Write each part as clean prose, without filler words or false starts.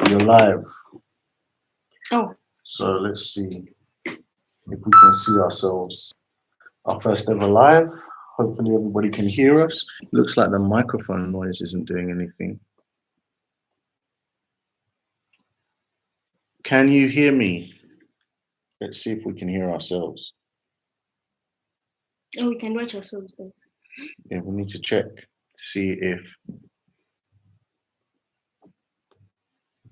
You're live. Oh. So let's see if we can see ourselves. Our first ever live. Hopefully everybody can hear us. Looks like the microphone noise isn't doing anything. Can you hear me? Let's see if we can hear ourselves. Oh, we can watch ourselves though. Yeah, we need to check to see if.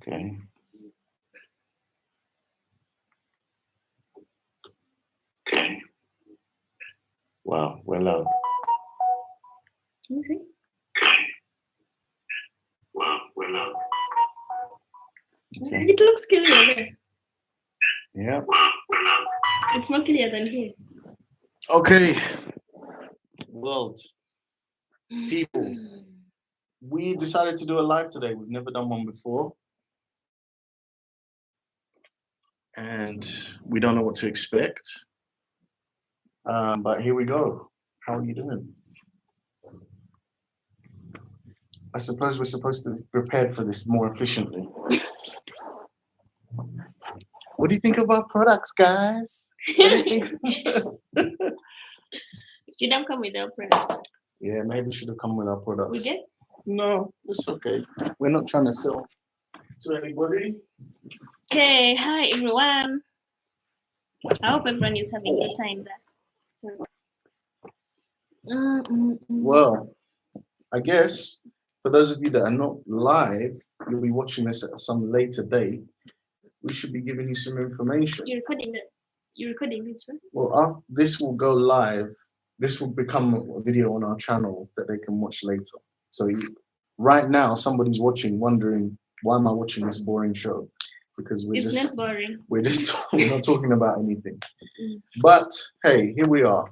Okay. Okay. Wow, we're low. Can you see? Wow, we're low. Okay. It looks clear there. Yeah. It's more clear than here. Okay. World. People. We decided to do a live today. We've never done one before. And we don't know what to expect. But here we go. How are you doing? I suppose we're supposed to be prepared for this more efficiently. What do you think of our products, guys? What do you think? Should have come with our product. Yeah, maybe we should have come with our products. We did? No, it's okay. We're not trying to sell to anybody. Okay, hi everyone. I hope everyone is having a good time there. So, Well, I guess for those of you that are not live, you'll be watching this at some later date. We should be giving you some information. You're recording this, right? Well, after this will go live. This will become a video on our channel that they can watch later. So right now, somebody's watching, wondering, why am I watching this boring show? Because It's not boring. We're not talking about anything. But hey, here we are.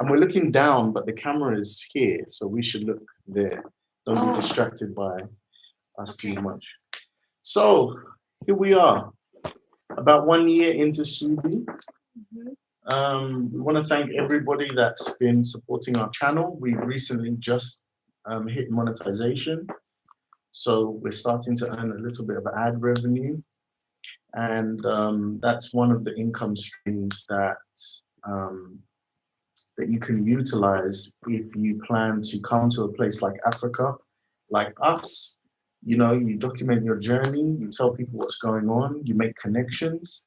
And we're looking down, but the camera is here, so we should look there. Don't be distracted by us too much. So here we are, about 1 year into Subi. We want to thank everybody that's been supporting our channel. We recently just hit monetization, so we're starting to earn a little bit of ad revenue, and that's one of the income streams that you can utilize if you plan to come to a place like Africa, like us. You know, you document your journey, you tell people what's going on, you make connections.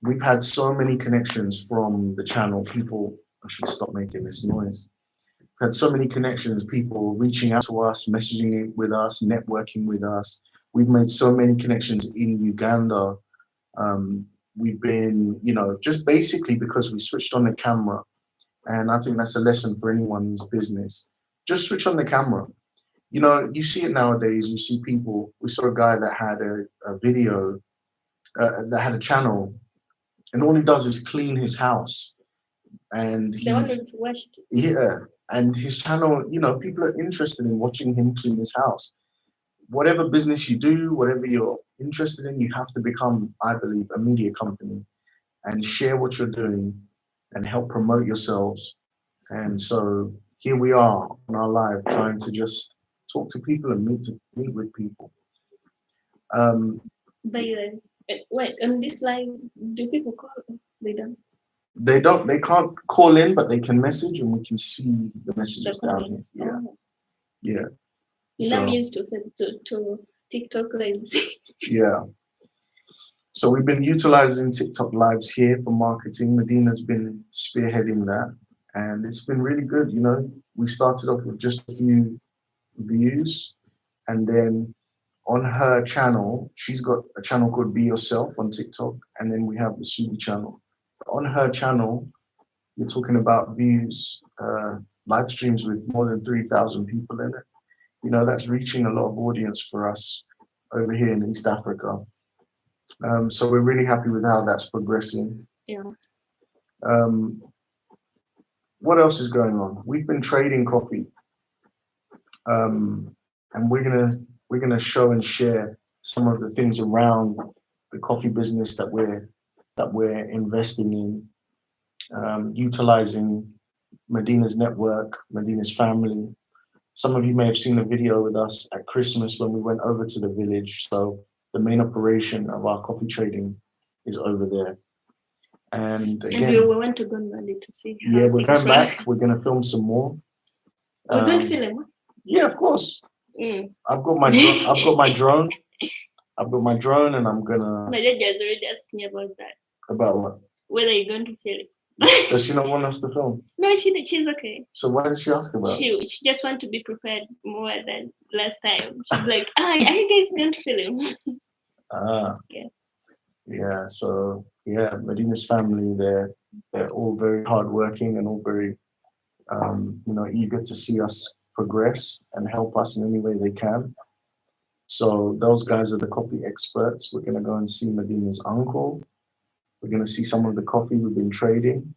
We've had so many connections from the channel. People, I should stop making this noise. We've had so many connections, people reaching out to us, messaging with us, networking with us. We've made so many connections in Uganda. We've been, you know, just basically because we switched on the camera. And I think that's a lesson for anyone's business. Just switch on the camera. You know, you see it nowadays. You see people. We saw a guy that had a video, that had a channel, and all he does is clean his house. And and his channel, you know, people are interested in watching him clean his house. Whatever business you do, whatever you're interested in, you have to become, I believe, a media company and share what you're doing and help promote yourselves. And so here we are on our live, trying to just talk to people and meet with people. Wait, on this live, do people call? They don't. They can't call in, but they can message, and we can see the messages down here. Yeah. I'm used to TikTok lives. Yeah. So we've been utilizing TikTok lives here for marketing. Medina's been spearheading that, and it's been really good. You know, we started off with just a few views, and then on her channel, she's got a channel called Be Yourself on TikTok, and then we have the Subi channel. On her channel, we're talking about views, live streams with more than 3,000 people in it. You know, that's reaching a lot of audience for us over here in East Africa. So we're really happy with how that's progressing. Yeah. What else is going on? We've been trading coffee, and we're gonna show and share some of the things around the coffee business that we're investing in, utilizing Medina's network, Medina's family. Some of you may have seen a video with us at Christmas when we went over to the village. So the main operation of our coffee trading is over there. And again, we went to Gunvalley to see. Yeah, we're going back. We're going to film some more. We're going to film. Yeah, of course. I've got my drone. I've got my drone, and I'm gonna. My dad just already asked me about that. About what? Whether you're going to film. Does she not want us to film? No, she's okay. So why did she ask about? She just want to be prepared more than last time. She's like, are you guys going to film? Yeah. So yeah, Medina's family, they're all very hardworking and all very, eager to see us progress and help us in any way they can. So those guys are the coffee experts. We're gonna go and see Medina's uncle. We're gonna see some of the coffee we've been trading.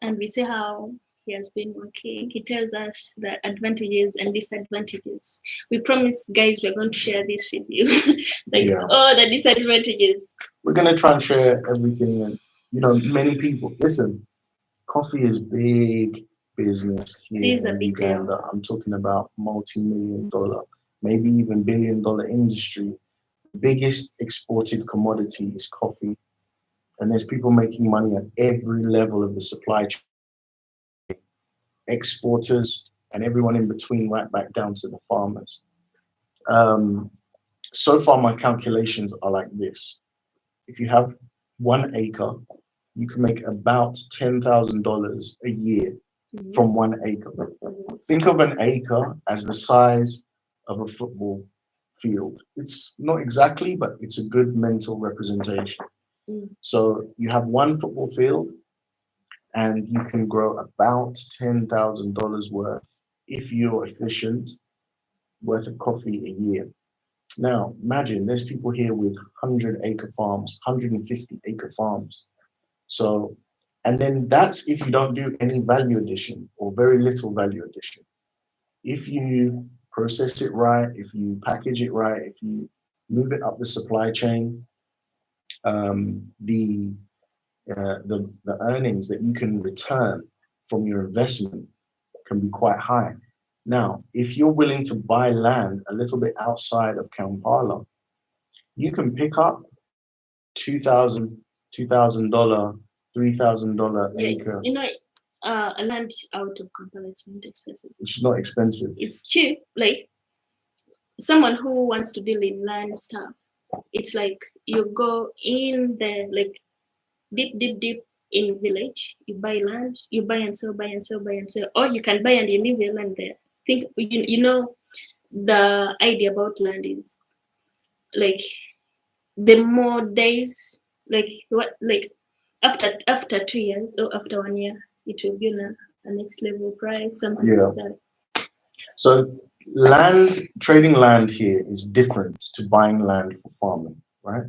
And we see how he has been working. He tells us the advantages and disadvantages. We promise, guys, we're going to share this with you. The disadvantages. We're going to try and share everything. And, many people, listen, coffee is big business here in Uganda. I'm talking about multi-million-dollar, maybe even billion-dollar industry. The biggest exported commodity is coffee. And there's people making money at every level of the supply chain. Exporters and everyone in between, right back down to the farmers. So far, my calculations are like this. If you have 1 acre, you can make about $10,000 a year from 1 acre. Think of an acre as the size of a football field. It's not exactly, but it's a good mental representation. So you have 1 football field, and you can grow about $10,000 worth, if you're efficient, worth of coffee a year. Now, imagine there's people here with 100-acre farms, 150-acre farms. So, and then that's if you don't do any value addition or very little value addition. If you process it right, if you package it right, if you move it up the supply chain, the earnings that you can return from your investment can be quite high. Now, if you're willing to buy land a little bit outside of Kampala, you can pick up $2,000, $3,000 acre. A land out of Kampala, it's not expensive. It's not expensive. It's cheap. Like someone who wants to deal in land stuff, it's like you go in there, like deep in village. You buy land, you buy and sell, or you can buy and you leave your land there. Think the idea about land is like the more days, after 2 years or after 1 year, it will be on a next level price, something like that. So trading land here is different to buying land for farming, right?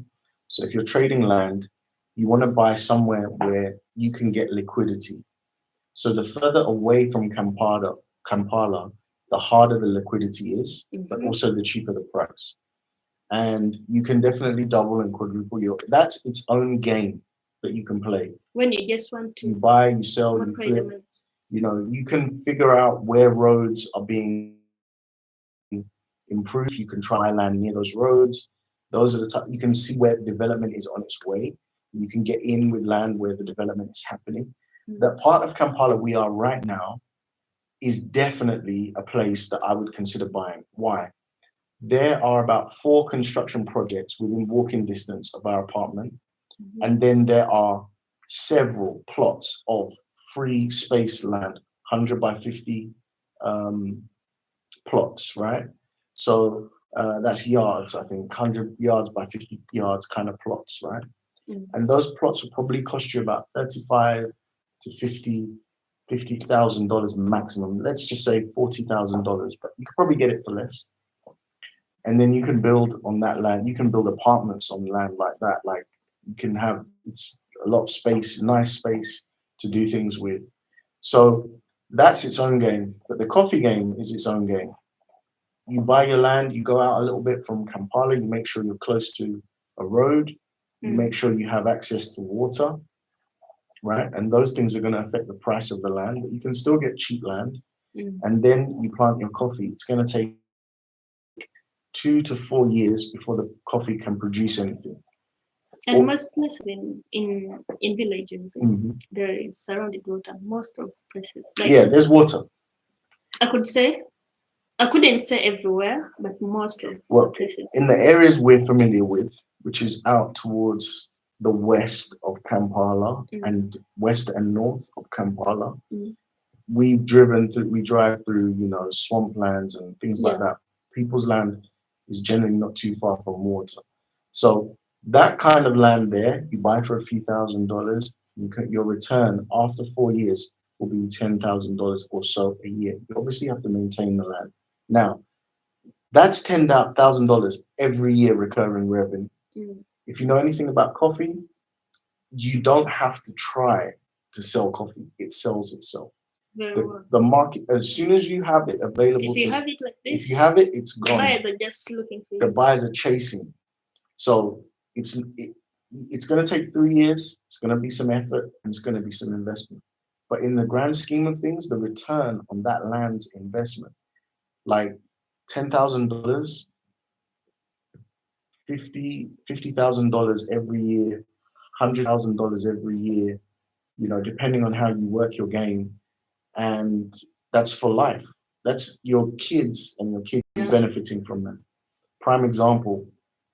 So if you're trading land, you want to buy somewhere where you can get liquidity. So the further away from Kampala, the harder the liquidity is, but also the cheaper the price. And you can definitely double and quadruple that's its own game that you can play. When you just want to buy, you sell, you flip. You can figure out where roads are being improved. You can try land near those roads. Those are the you can see where development is on its way. You can get in with land where the development is happening. That part of Kampala we are right now is definitely a place that I would consider buying. Why? There are about 4 construction projects within walking distance of our apartment. And then there are several plots of free space land, 100 by 50 plots, right? So that's yards, I think, 100 yards by 50 yards kind of plots, right? And those plots will probably cost you about $35,000 to $50,000 maximum. Let's just say $40,000, but you could probably get it for less. And then you can build on that land. You can build apartments on land like that. Like you can have, it's a lot of space, nice space to do things with. So that's its own game. But the coffee game is its own game. You buy your land, you go out a little bit from Kampala, you make sure you're close to a road, you make sure you have access to water, right? And those things are going to affect the price of the land, but you can still get cheap land. and then you plant your coffee. It's going to take 2 to 4 years before the coffee can produce anything. And most places in villages, Mhm. there is surrounded water. Most of places. Yeah, there's water. I couldn't say everywhere, but most of places. In the areas we're familiar with, which is out towards the west of Kampala and west and north of Kampala, we drive through, swamplands and things like that. People's land is generally not too far from water. So that kind of land there, you buy for a few $1,000s, your return after 4 years will be $10,000 or so a year. You obviously have to maintain the land. Now, that's $10,000 every year recurring revenue. If you know anything about coffee, you don't have to try to sell coffee. It sells itself. The market, as soon as you have it available, if you have it like this, if you have it, it's gone. Buyers are just looking for the buyers are chasing. So it's going to take 3 years. It's going to be some effort and it's going to be some investment. But in the grand scheme of things, the return on that land's investment, like $10,000, $50,000 every year, $100,000 every year, depending on how you work your game, and that's for life. That's your kids and your kids benefiting from that. Prime example,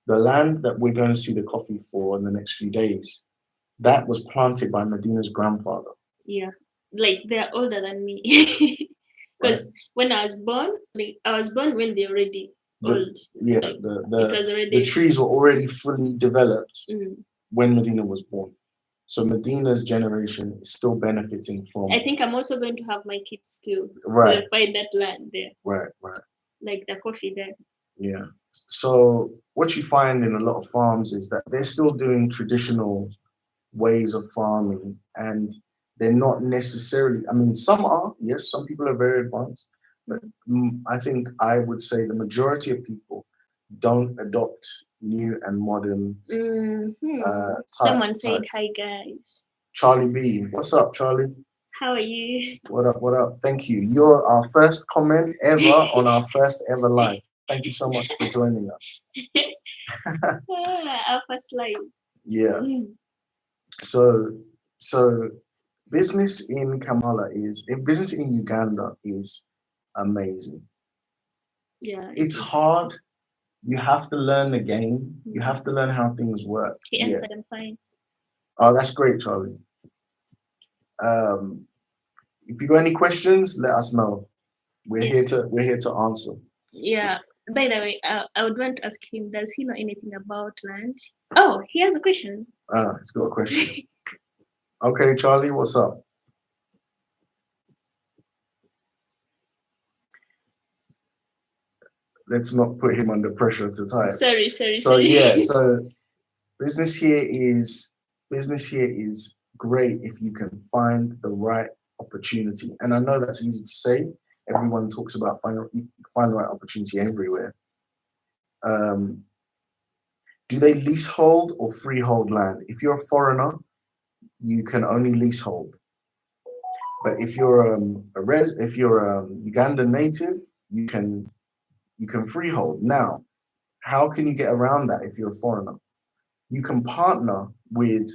the land that we're going to see the coffee for in the next few days, that was planted by Medina's grandfather. Yeah, like they're older than me. Because when I was born, I was born when they already old. Yeah, the trees were already fully developed when Medina was born. So Medina's generation is still benefiting from. I think I'm also going to have my kids too. Right. Find that land there. Right. Like the coffee there. Yeah. So what you find in a lot of farms is that they're still doing traditional ways of farming, and they're not necessarily, some are, yes, some people are very advanced, but I think I would say the majority of people don't adopt new and modern Someone said hi, guys. Charlie B. What's up, Charlie? How are you? What up? Thank you. You're our first comment ever on our first ever live. Thank you so much for joining us. Our first live. Yeah. So business in business in Uganda is amazing. Yeah. It's hard. You have to learn the game. You have to learn how things work. He answered, I'm fine. Oh, that's great, Charlie. If you got any questions, let us know. We're here to answer. Yeah. By the way, I would want to ask him, does he know anything about land? Oh, he has a question. He's got a question. Okay, Charlie, what's up? Let's not put him under pressure to type. Sorry. So business here is great if you can find the right opportunity. And I know that's easy to say. Everyone talks about find the right opportunity everywhere. Do they leasehold or freehold land? If you're a foreigner, you can only leasehold. But if you're a Ugandan native, you can freehold. Now, how can you get around that if you're a foreigner? You can partner with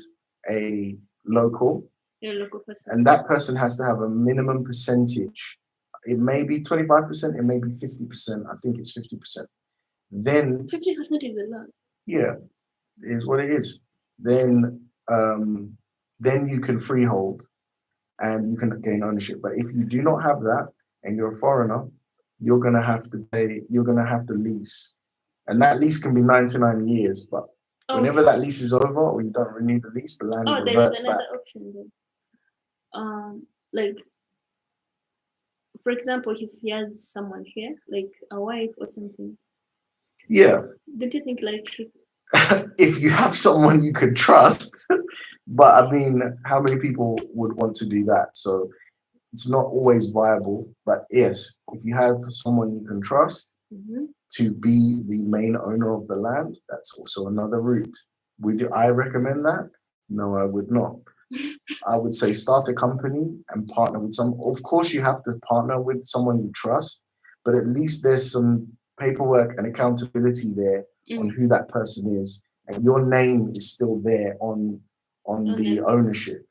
a local, person, and that person has to have a minimum percentage. It may be 25%, it may be 50%. I think it's 50%. Then 50% is a lot. Yeah, it is what it is. Then you can freehold and you can gain ownership. But if you do not have that and you're a foreigner, you're gonna have to lease. And that lease can be 99 years, but whenever that lease is over or you don't renew the lease, the land reverts back. There is another option then. Like, for example, if he has someone here, like a wife or something. Yeah. Don't you think like if you have someone you could trust, but I mean, how many people would want to do that? So it's not always viable, but yes, if you have someone you can trust to be the main owner of the land, that's also another route. Would I recommend that? No, I would not. I would say start a company and partner with some. Of course, you have to partner with someone you trust, but at least there's some paperwork and accountability there on who that person is, and your name is still there on the ownership.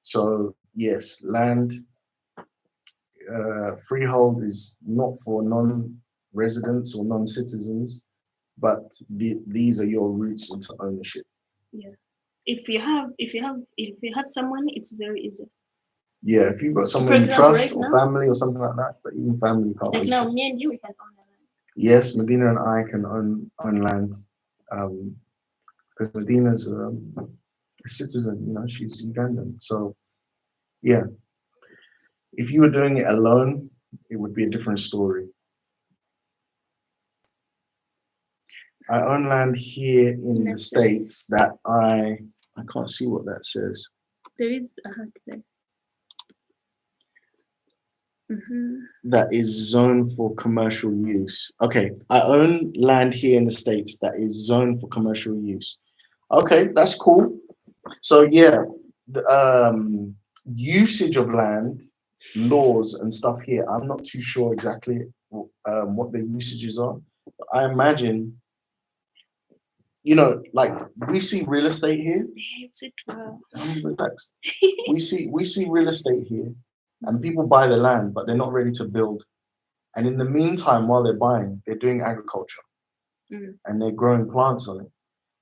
So yes, land freehold is not for non-residents or non-citizens, but these are your roots into ownership. Yeah. If you have someone, it's very easy. Yeah, if you've got For someone you example, trust right or now, family or something like that, but even family you can't like always now, trust. me and you, we can own a land. Yes, Medina and I can own land because Medina's a citizen, you know, she's Ugandan. So yeah, if you were doing it alone, it would be a different story. I own land here in the States that I can't see what that says. There is a hut there. That is zoned for commercial use. Okay, I own land here in the States that is zoned for commercial use. Okay, that's cool. So yeah, the usage of land, laws and stuff here, I'm not too sure exactly what the usages are. But I imagine, you know, like we see real estate here. Relax. We see real estate here, and people buy the land, but they're not ready to build. And in the meantime, while they're buying, they're doing agriculture and they're growing plants on it.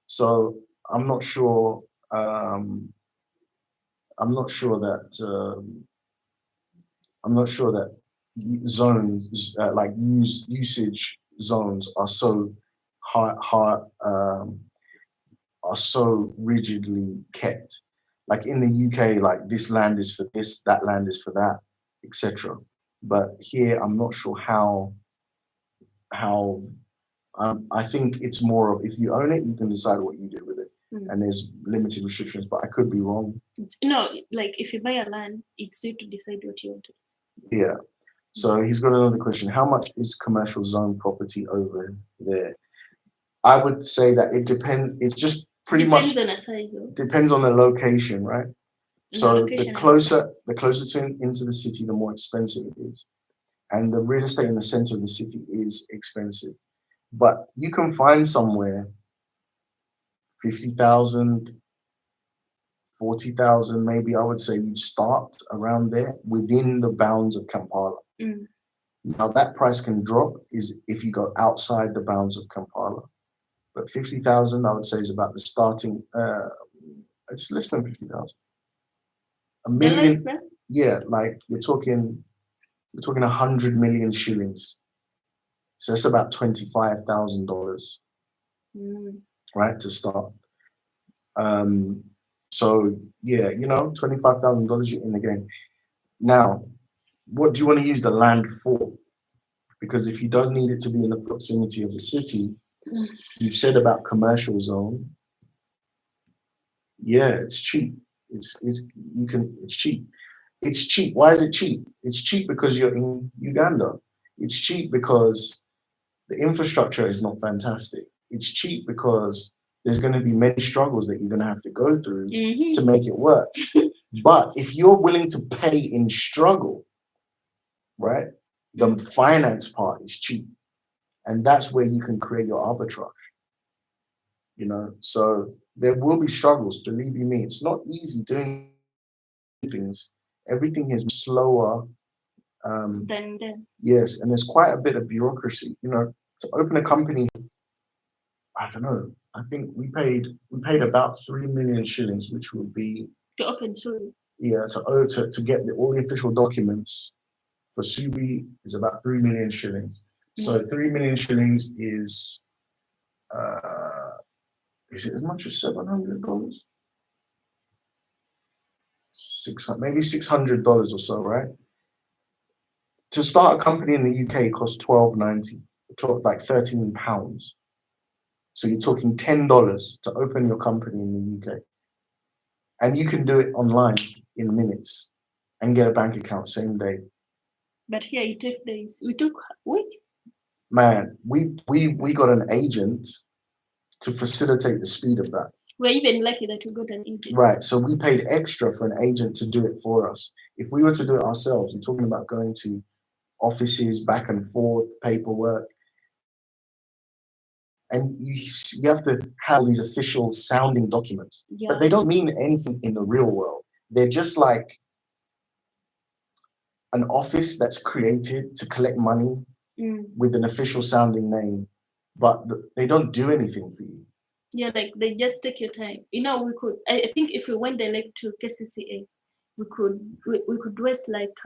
So I'm not sure. I'm not sure that. I'm not sure that zones like usage zones are so hard are so rigidly kept. Like in the UK, like this land is for this, that land is for that, etc. But here, I'm not sure how. I think it's more of if you own it, you can decide what you do with it, and there's limited restrictions. But I could be wrong. No, like if you buy a land, it's you to decide what you want to do. Yeah. So he's got another question. How much is commercial zone property over there? I would say that it depends. It's just pretty much on a size. Depends on the location, right? And so the the closer to into the city, the more expensive it is, and the real estate in the center of the city is expensive. But you can find somewhere 50,000, 40,000, maybe. I would say you start around there within the bounds of Kampala. Now that price can drop is if you go outside the bounds of Kampala, but 50,000 I would say is about the starting. It's less than 50,000. A million, yeah, like we're talking 100 million shillings. So it's about $25,000, right, to start. So yeah, you know, $25,000 you're in the game. Now, what do you want to use the land for? Because if you don't need it to be in the proximity of the city, you've said about commercial zone. Yeah, it's cheap. It's cheap. It's cheap. Why is it cheap? It's cheap because you're in Uganda. It's cheap because the infrastructure is not fantastic. It's cheap because there's going to be many struggles that you're going to have to go through to make it work. But if you're willing to pay in struggle, right, the finance part is cheap. And that's where you can create your arbitrage. You know, so there will be struggles, believe you me. It's not easy doing things. Everything is slower. Yes, and there's quite a bit of bureaucracy. You know, to open a company, I don't know. I think we paid about 3 million shillings, which would be to open Subi. Yeah, to get all the official documents for Subi is about 3 million shillings. So 3 million shillings is it as much as $700? Maybe $600 or so, right? To start a company in the UK costs £12.90, like £13. So you're talking $10 to open your company in the UK. And you can do it online in minutes and get a bank account same day. But here it took days. We took week. Man, we got an agent to facilitate the speed of that. We're even lucky that we got an agent. Right. So we paid extra for an agent to do it for us. If we were to do it ourselves, you're talking about going to offices, back and forth, paperwork. And you have to have these official sounding documents. Yeah. But they don't mean anything in the real world. They're just like an office that's created to collect money with an official sounding name, but they don't do anything for you. Yeah, like they just take your time. You know, we could. I think if we went direct to KCCA, we could waste like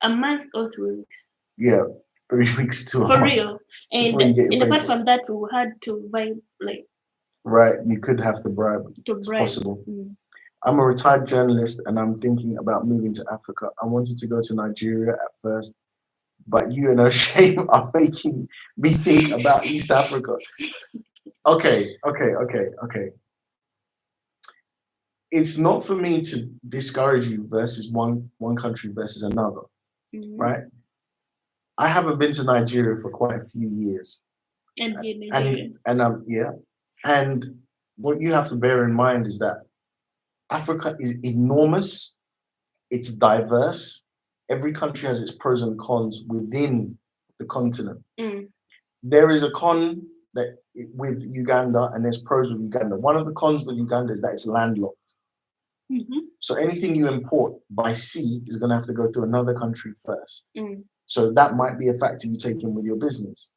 a month or 3 weeks. Yeah, 3 weeks to a For month. real. And apart from that, we had to vibe like. Right, you could have to bribe. It's possible. I'm a retired journalist and I'm thinking about moving to Africa. I wanted to go to Nigeria at first, but you and O'Shea are making me think about East Africa. Okay. It's not for me to discourage you versus one country versus another, right? I haven't been to Nigeria for quite a few years. And what you have to bear in mind is that Africa is enormous, it's diverse. Every country has its pros and cons within the continent. There is a con that with Uganda, and there's pros with Uganda. One of the cons with Uganda is that it's landlocked. So anything you import by sea is going to have to go through another country first. So that might be a factor you take in with your business.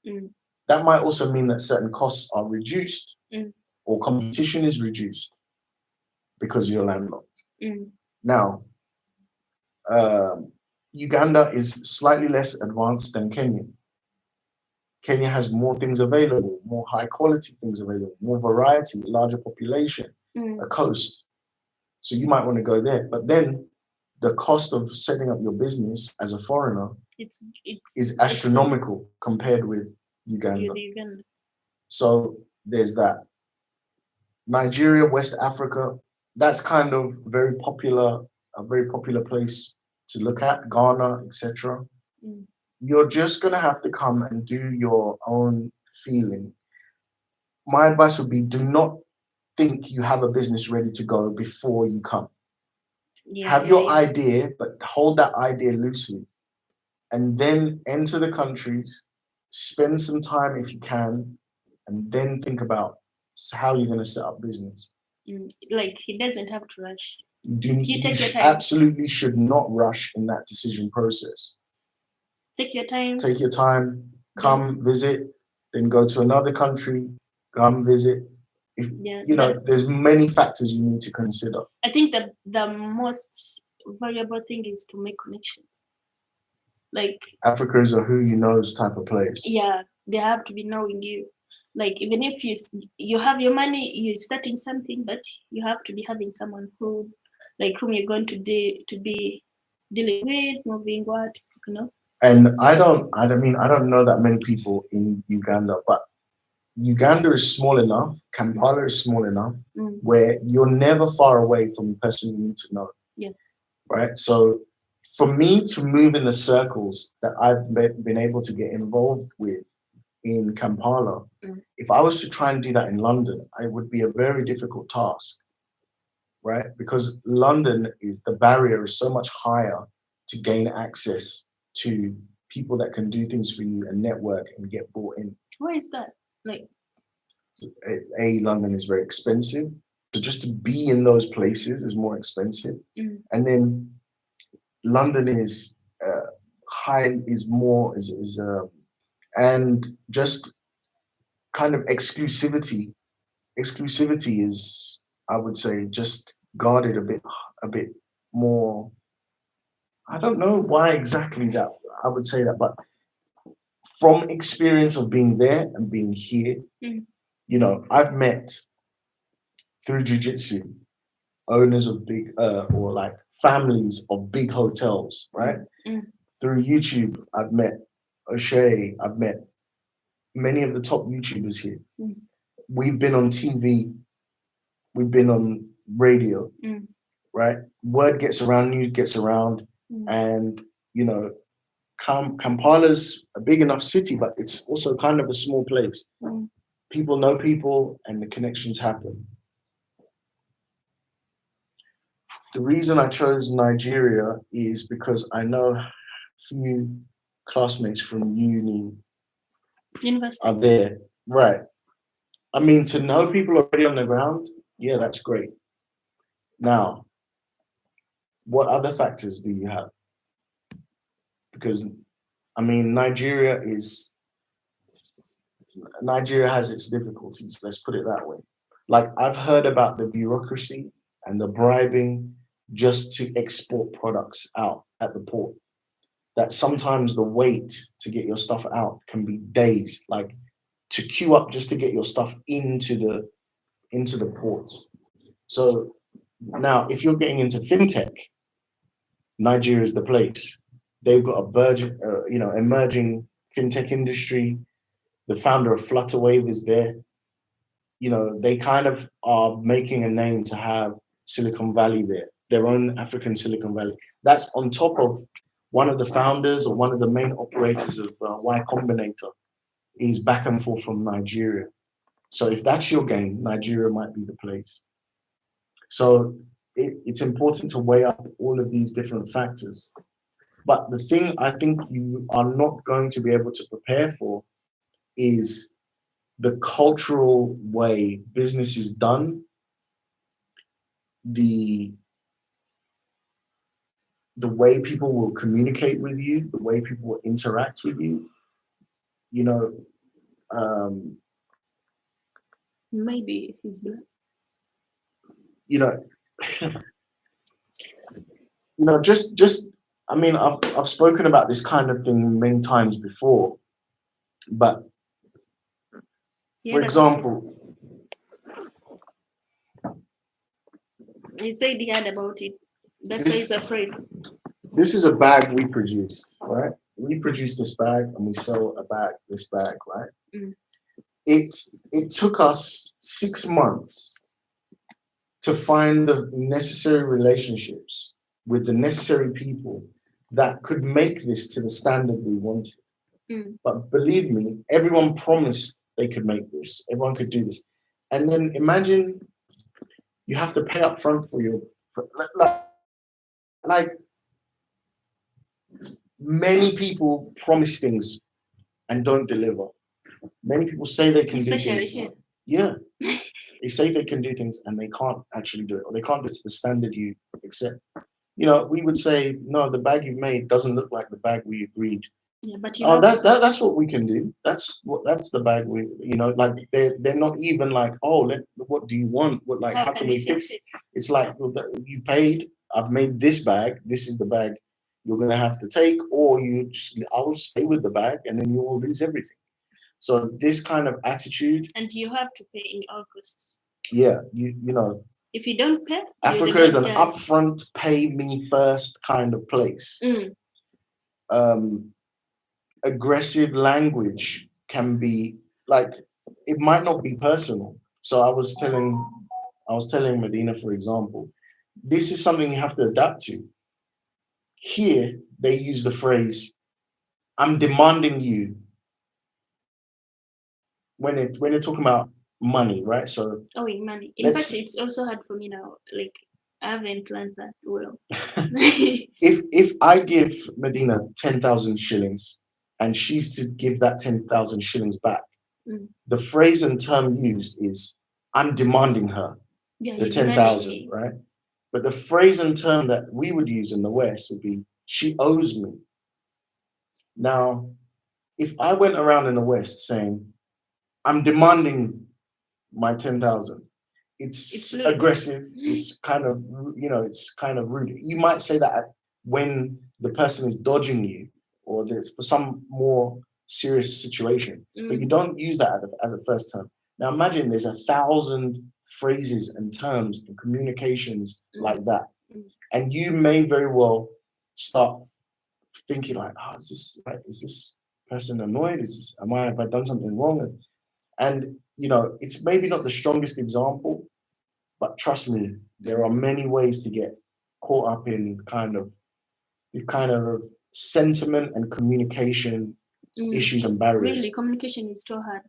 That might also mean that certain costs are reduced or competition is reduced because you're landlocked. Now, Uganda is slightly less advanced than Kenya. Kenya has more things available, more high quality things available, more variety, larger population, a coast. So you might want to go there. But then the cost of setting up your business as a foreigner is astronomical compared with Uganda. So there's that. Nigeria, West Africa, that's kind of a very popular place to look at, Ghana, etc. You're just going to have to come and do your own feeling. My advice would be, do not think you have a business ready to go before you come. Have your idea, but hold that idea loosely. And then enter the countries, spend some time if you can, and then think about how you're going to set up business. Like, he doesn't have to rush. You take your time. Absolutely should not rush in that decision process. Take your time. Take your time, come visit, then go to another country, come visit. There's many factors you need to consider. I think that the most valuable thing is to make connections. Like, Africa is a who you knows type of place. Yeah, they have to be knowing you. Like, even if you have your money, you're starting something, but you have to be having someone whom you're going to be dealing with, moving what, And I don't know that many people in Uganda, but Uganda is small enough, Kampala is small enough, where you're never far away from the person you need to know. Yeah. Right? So for me to move in the circles that I've been able to get involved with in Kampala, if I was to try and do that in London, it would be a very difficult task, right? Because London the barrier is so much higher to gain access to people that can do things for you and network and get brought in. Why is that? Like, London is very expensive. So just to be in those places is more expensive. And then London is and just kind of exclusivity is, I would say, just guarded a bit more. I don't know why exactly that I would say that, but from experience of being there and being here, I've met through jiu-jitsu owners of big or like families of big hotels, right? Through YouTube, I've met O'Shea, I've met many of the top YouTubers here. We've been on TV, we've been on radio, right? Word gets around, news gets around, and Kampala's a big enough city, but it's also kind of a small place. people know people and the connections happen. The reason I chose Nigeria is because I know a few classmates from uni University. are there. Right. I mean, to know people already on the ground, yeah, that's great. Now, what other factors do you have? Because, I mean, Nigeria has its difficulties, let's put it that way. Like, I've heard about the bureaucracy and the bribing just to export products out at the port. That sometimes the wait to get your stuff out can be days, like to queue up just to get your stuff into the ports. So now, if you're getting into fintech, Nigeria is the place. They've got a emerging fintech industry. The founder of Flutterwave is there. You know, they kind of are making a name to have Silicon Valley there, their own African Silicon Valley. That's on top of one of the founders or one of the main operators of Y Combinator is back and forth from Nigeria. So if that's your game, Nigeria might be the place. So it's important to weigh up all of these different factors. But the thing I think you are not going to be able to prepare for is the cultural way business is done, the way people will communicate with you, the way people will interact with you. You know, Maybe he's black. you know, just I mean, I've spoken about this kind of thing many times before, but Yeah, for example, he said he heard about it. That's why he's afraid. this is a bag we produced, right? We produce this bag and we sell this bag, right? Mm. It took us 6 months to find the necessary relationships with the necessary people that could make this to the standard we wanted. Mm. But believe me, everyone promised they could make this. Everyone could do this. And then imagine you have to pay up front like many people promise things and don't deliver. Many people say they can do Especially things. here. Yeah. They say they can do things and they can't actually do it, or they can't do it to the standard you accept. You know, we would say, no, the bag you made doesn't look like the bag we agreed. Yeah, but Oh, that's what we can do. That's the bag we, like they're not even like, oh, what do you want? What, like, how can we fix it? It's like, well, you paid. I've made this bag. This is the bag you're gonna have to take, or I'll stay with the bag, and then you will lose everything. So this kind of attitude, and you have to pay in August. yeah, you know, if you don't pay, Africa is an upfront, pay me first kind of place. Aggressive language can be like, it might not be personal. So I was telling Medina, for example, this is something you have to adapt to. Here they use the phrase, I'm demanding you, when they're talking about money, right? So money. In fact, it's also hard for me now. Like, I haven't learned that well. if I give Medina 10,000 shillings and she's to give that 10,000 shillings back, the phrase and term used is, I'm demanding her the 10,000, right? But the phrase and term that we would use in the West would be, she owes me. Now, if I went around in the West saying, I'm demanding my 10,000, it's aggressive. It's kind of, it's kind of rude. You might say that when the person is dodging you, or there's for some more serious situation, but you don't use that as a first term. Now imagine there's 1,000 phrases and terms and communications like that, and you may very well start thinking like, oh, is this person annoyed? Have I done something wrong? And it's maybe not the strongest example, but trust me, there are many ways to get caught up in kind of sentiment and communication issues and barriers. Really, communication is so hard.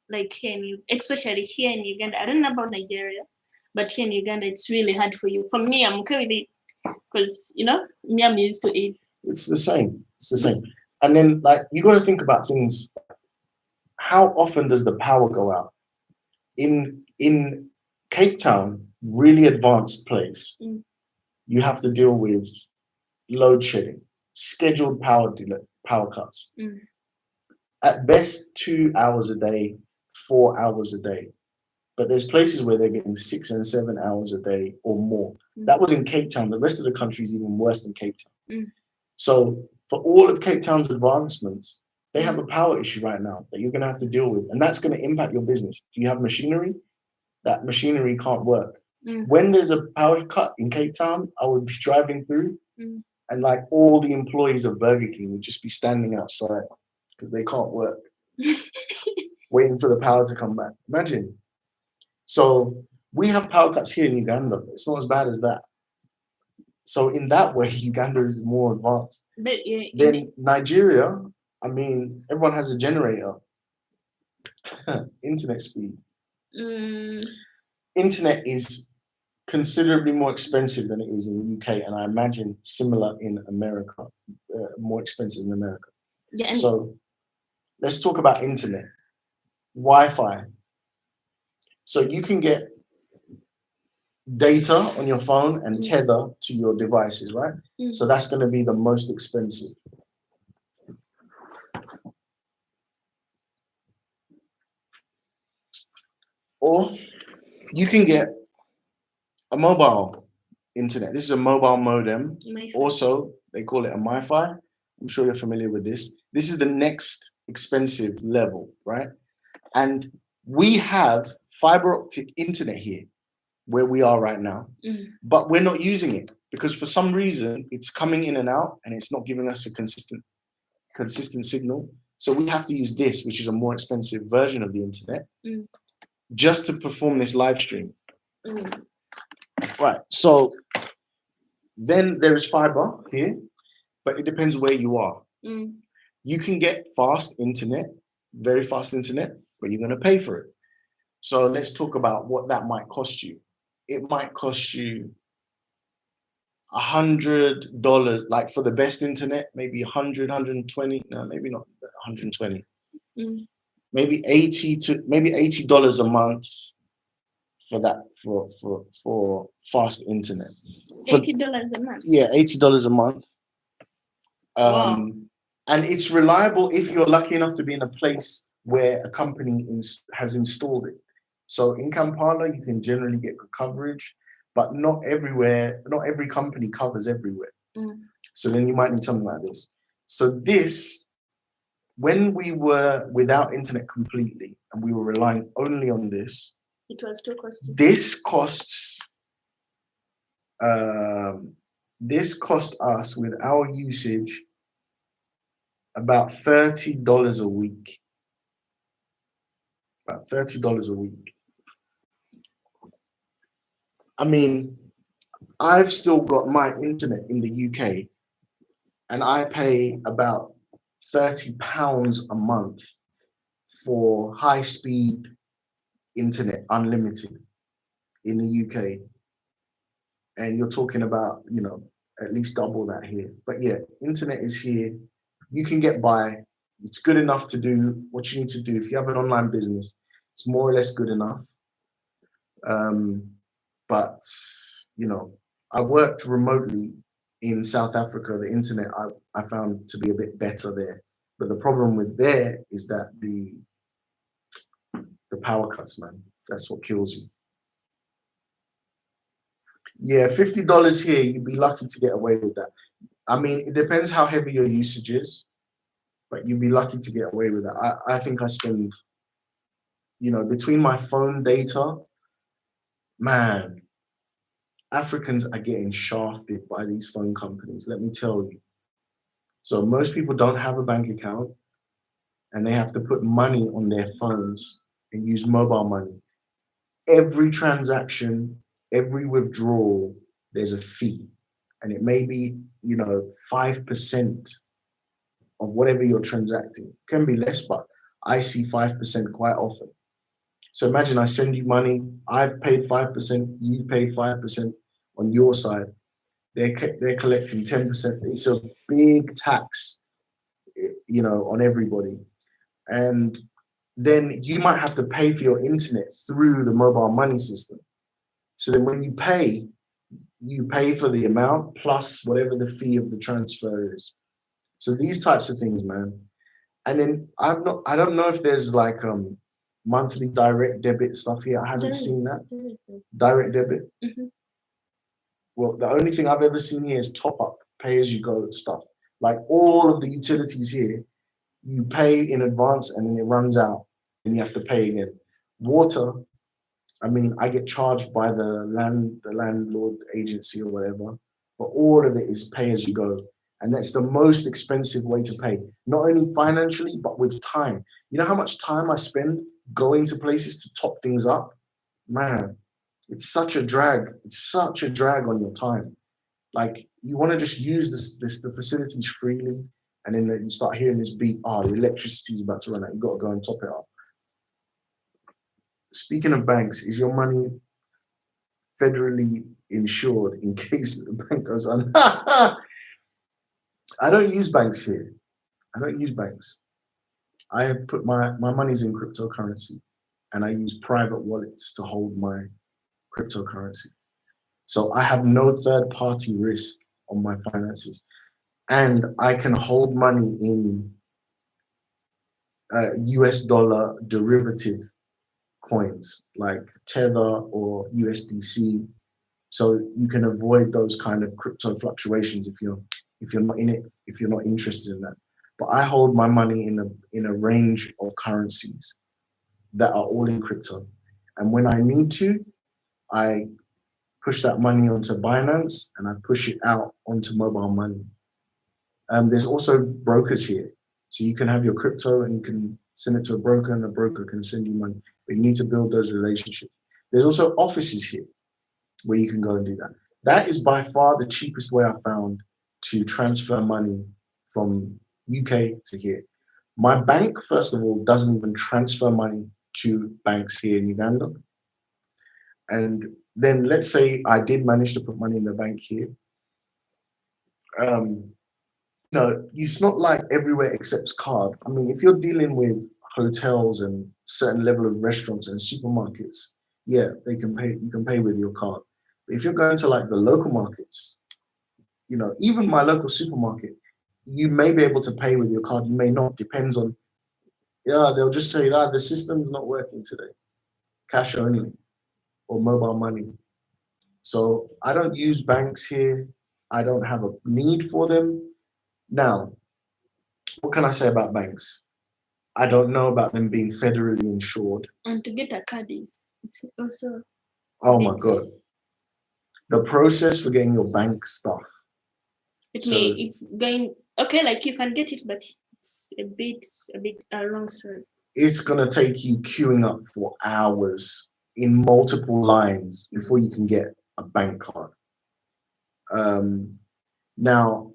like here especially here in Uganda. I don't know about Nigeria, but here in Uganda, it's really hard for you. For me, I'm okay with it because me, I'm used to it. It's the same. It's the same. And then, like, you got to think about things. How often does the power go out? In Cape Town, really advanced place, you have to deal with load shedding, scheduled power cuts. At best, 2 hours a day, 4 hours a day. But there's places where they're getting 6 and 7 hours a day or more. That was in Cape Town. The rest of the country is even worse than Cape Town. So for all of Cape Town's advancements, they have a power issue right now that you're going to have to deal with. And that's going to impact your business. Do you have machinery? That machinery can't work. When there's a power cut in Cape Town, I would be driving through and like all the employees of Burger King would just be standing outside because they can't work, waiting for the power to come back. Imagine. So we have power cuts here in Uganda. It's not as bad as that. So in that way, Uganda is more advanced. But Then Nigeria, I mean, everyone has a generator. Internet speed. Internet is considerably more expensive than it is in the UK, and I imagine similar in America, more expensive in America. Yeah, so let's talk about internet. Wi-Fi. So you can get data on your phone and tether to your devices, right? So that's going to be the most expensive. Or you can get a mobile internet. This is a mobile modem. Also, they call it a MiFi. I'm sure you're familiar with this. This is the next expensive level, right? And we have fiber optic internet here where we are right now, but we're not using it because for some reason it's coming in and out and it's not giving us a consistent signal. So we have to use this, which is a more expensive version of the internet, just to perform this live stream. Right. So then there is fiber here, but it depends where you are. You can get fast internet, very fast internet, but you're going to pay for it. So let's talk about what that might cost you. It might cost you $100, like for the best internet, maybe 100, 120. No, maybe not 120. Maybe $80 a month for that for fast internet. $80 a month. Yeah, $80 a month. Wow. And it's reliable if you're lucky enough to be in a place where a company has installed it. So in Kampala, you can generally get good coverage, but not everywhere. Not every company covers everywhere. So then you might need something like this. So this, when we were without internet completely and we were relying only on this, it was too costly. This cost us with our usage about $30 a week. About $30 a week. I mean, I've still got my internet in the UK and I pay about £30 a month for high-speed internet, unlimited, in the UK. And you're talking about, at least double that here. But yeah, internet is here. You can get by. It's good enough to do what you need to do. If you have an online business, it's more or less good enough. But, I worked remotely in South Africa. The internet I found to be a bit better there. But the problem with there is that the power cuts, man. That's what kills you. Yeah, $50 here, you'd be lucky to get away with that. I mean, it depends how heavy your usage is, but you'd be lucky to get away with that. I think I spend, between my phone data, man, Africans are getting shafted by these phone companies, let me tell you. So most people don't have a bank account and they have to put money on their phones and use mobile money. Every transaction, every withdrawal, there's a fee. And it may be, 5% of whatever you're transacting. It can be less, but I see 5% quite often. So imagine I send you money, I've paid 5%, you've paid 5% on your side. They're collecting 10%. It's a big tax, on everybody. And then you might have to pay for your internet through the mobile money system. So then when you pay for the amount plus whatever the fee of the transfer is. So these types of things, man. And then I don't know if there's like monthly direct debit stuff here. I haven't seen that. Direct debit. Mhm. Well, the only thing I've ever seen here is top up, pay as you go stuff. Like all of the utilities here, you pay in advance and then it runs out and you have to pay again. Water, I mean, I get charged by the landlord agency or whatever, but all of it is pay as you go. And that's the most expensive way to pay, not only financially, but with time. You know how much time I spend going to places to top things up? Man, it's such a drag. It's such a drag on your time. Like you want to just use the facilities freely, and then you start hearing this beat. Oh, the electricity's about to run out. You got to go and top it up. Speaking of banks, is your money federally insured in case the bank goes on? I don't use banks here. I don't use banks. I have put my money's in cryptocurrency, and I use private wallets to hold my cryptocurrency. So I have no third party risk on my finances. And I can hold money in US dollar derivative coins like Tether or USDC. So you can avoid those kind of crypto fluctuations if you're not in it, if you're not interested in that. But I hold my money in a range of currencies that are all in crypto. And when I need to, I push that money onto Binance and I push it out onto mobile money. There's also brokers here. So you can have your crypto and you can send it to a broker and the broker can send you money. But you need to build those relationships. There's also offices here where you can go and do that. That is by far the cheapest way I found to transfer money from UK to here. My bank, first of all, doesn't even transfer money to banks here in Uganda. And then let's say I did manage to put money in the bank here. No, it's not like everywhere accepts card. I mean, if you're dealing with hotels and certain level of restaurants and supermarkets, yeah, they can pay. You can pay with your card. But if you're going to like the local markets, even my local supermarket, you may be able to pay with your card. You may not. Depends on. Yeah, they'll just say that the system's not working today. Cash only or mobile money. So I don't use banks here. I don't have a need for them. Now, what can I say about banks? I don't know about them being federally insured. And to get a card it's also. Oh my God. The process for getting your bank stuff. It's going okay, like you can get it, but it's a bit long story. It's gonna take you queuing up for hours in multiple lines before you can get a bank card. Now,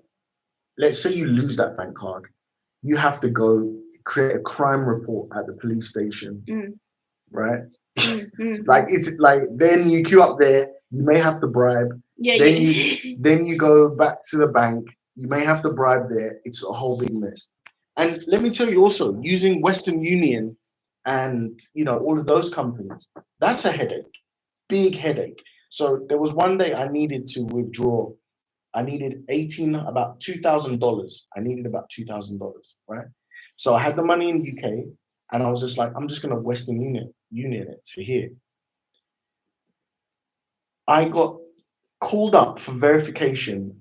let's say you lose that bank card, you have to go create a crime report at the police station, right? Like it's like then you queue up there. You may have to bribe. Then you go back to the bank. You may have to bribe there. It's a whole big mess. And let me tell you also, using Western Union and all of those companies, that's a headache, big headache. So there was one day I needed to withdraw. I needed about $2,000. I needed about $2,000, right? So I had the money in the UK, and I was just like, I'm just gonna Western Union it to here. I got called up for verification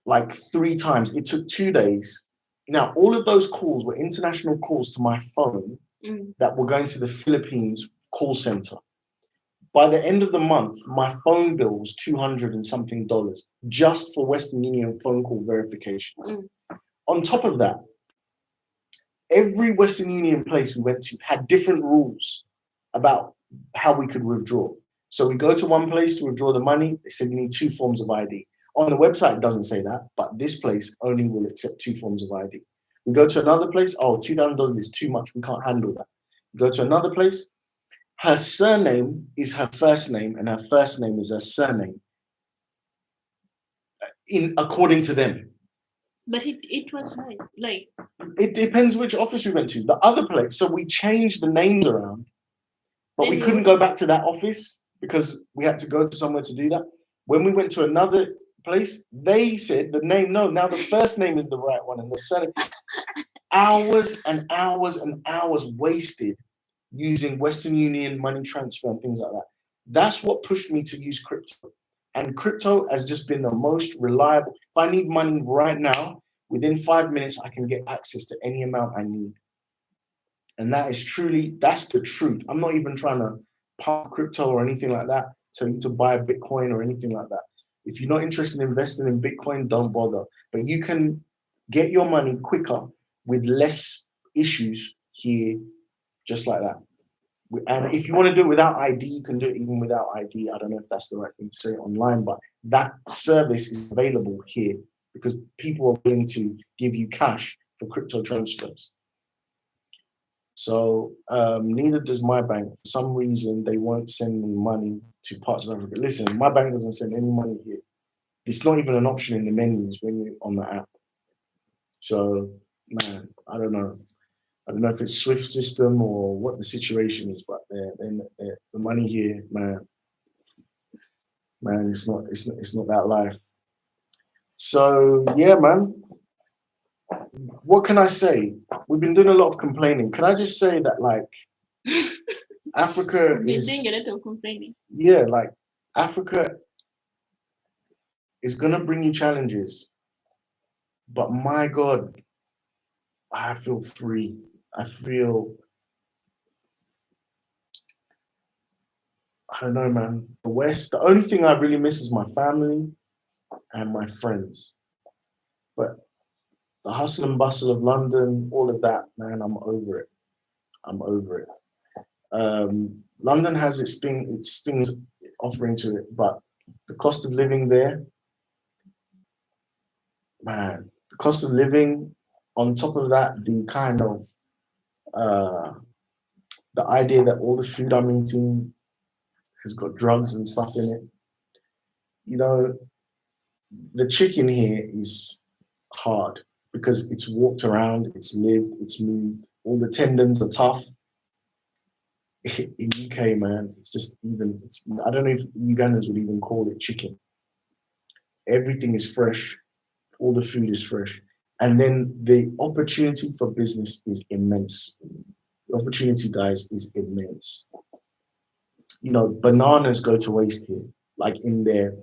like 3 times. It took 2 days. Now, all of those calls were international calls to my phone that were going to the Philippines call center. By the end of the month, my phone bill was $200 and something just for Western Union phone call verifications. On top of that, every Western Union place we went to had different rules about how we could withdraw. So we go to one place to withdraw the money. They said you need 2 forms of ID. On the website, it doesn't say that, but this place only will accept 2 forms of ID. We go to another place. Oh, $2,000 is too much. We can't handle that. We go to another place. Her surname is her first name, and her first name is her surname. According to them. But it was right. Like, it depends which office we went to. The other place, so we changed the names around, but we couldn't go back to that office because we had to go to somewhere to do that. When we went to another place, they said the name, no, now the first name is the right one, and the surname. Hours and hours and hours wasted using Western Union money transfer and things like that. That's what pushed me to use crypto. And crypto has just been the most reliable. If I need money right now, within 5 minutes, I can get access to any amount I need. And that is truly, that's the truth. I'm not even trying to pump crypto or anything like that, tell you to buy Bitcoin or anything like that. If you're not interested in investing in Bitcoin, don't bother. But you can get your money quicker with less issues here, just like that. And if you want to do it without ID, you can do it even without ID. I don't know if that's the right thing to say online, but that service is available here because people are willing to give you cash for crypto transfers. So neither does my bank. For some reason, they won't send me money to parts of Africa. Listen, my bank doesn't send any money here. It's not even an option in the menus when you're on the app. So, man, I don't know. I don't know if it's Swift system or what the situation is, but the money here, man, it's not that life. So yeah, man. What can I say? We've been doing a lot of complaining. Can I just say that, like, Africa is doing a lot of complaining. Yeah, like Africa is gonna bring you challenges, but my God, I feel free. I don't know, man. The West, the only thing I really miss is my family and my friends. But the hustle and bustle of London, all of that, man, I'm over it. I'm over it. London has its things offering to it, but the cost of living there, man, the cost of living, on top of that, the kind of the idea that all the food I'm eating has got drugs and stuff in it. You know, the chicken here is hard because it's walked around, it's lived, it's moved. All the tendons are tough. In UK, man, it's just I don't know if Ugandans would even call it chicken. Everything is fresh. All the food is fresh. And then the opportunity for business is immense. The opportunity, guys, is immense. You know, bananas go to waste here, like in their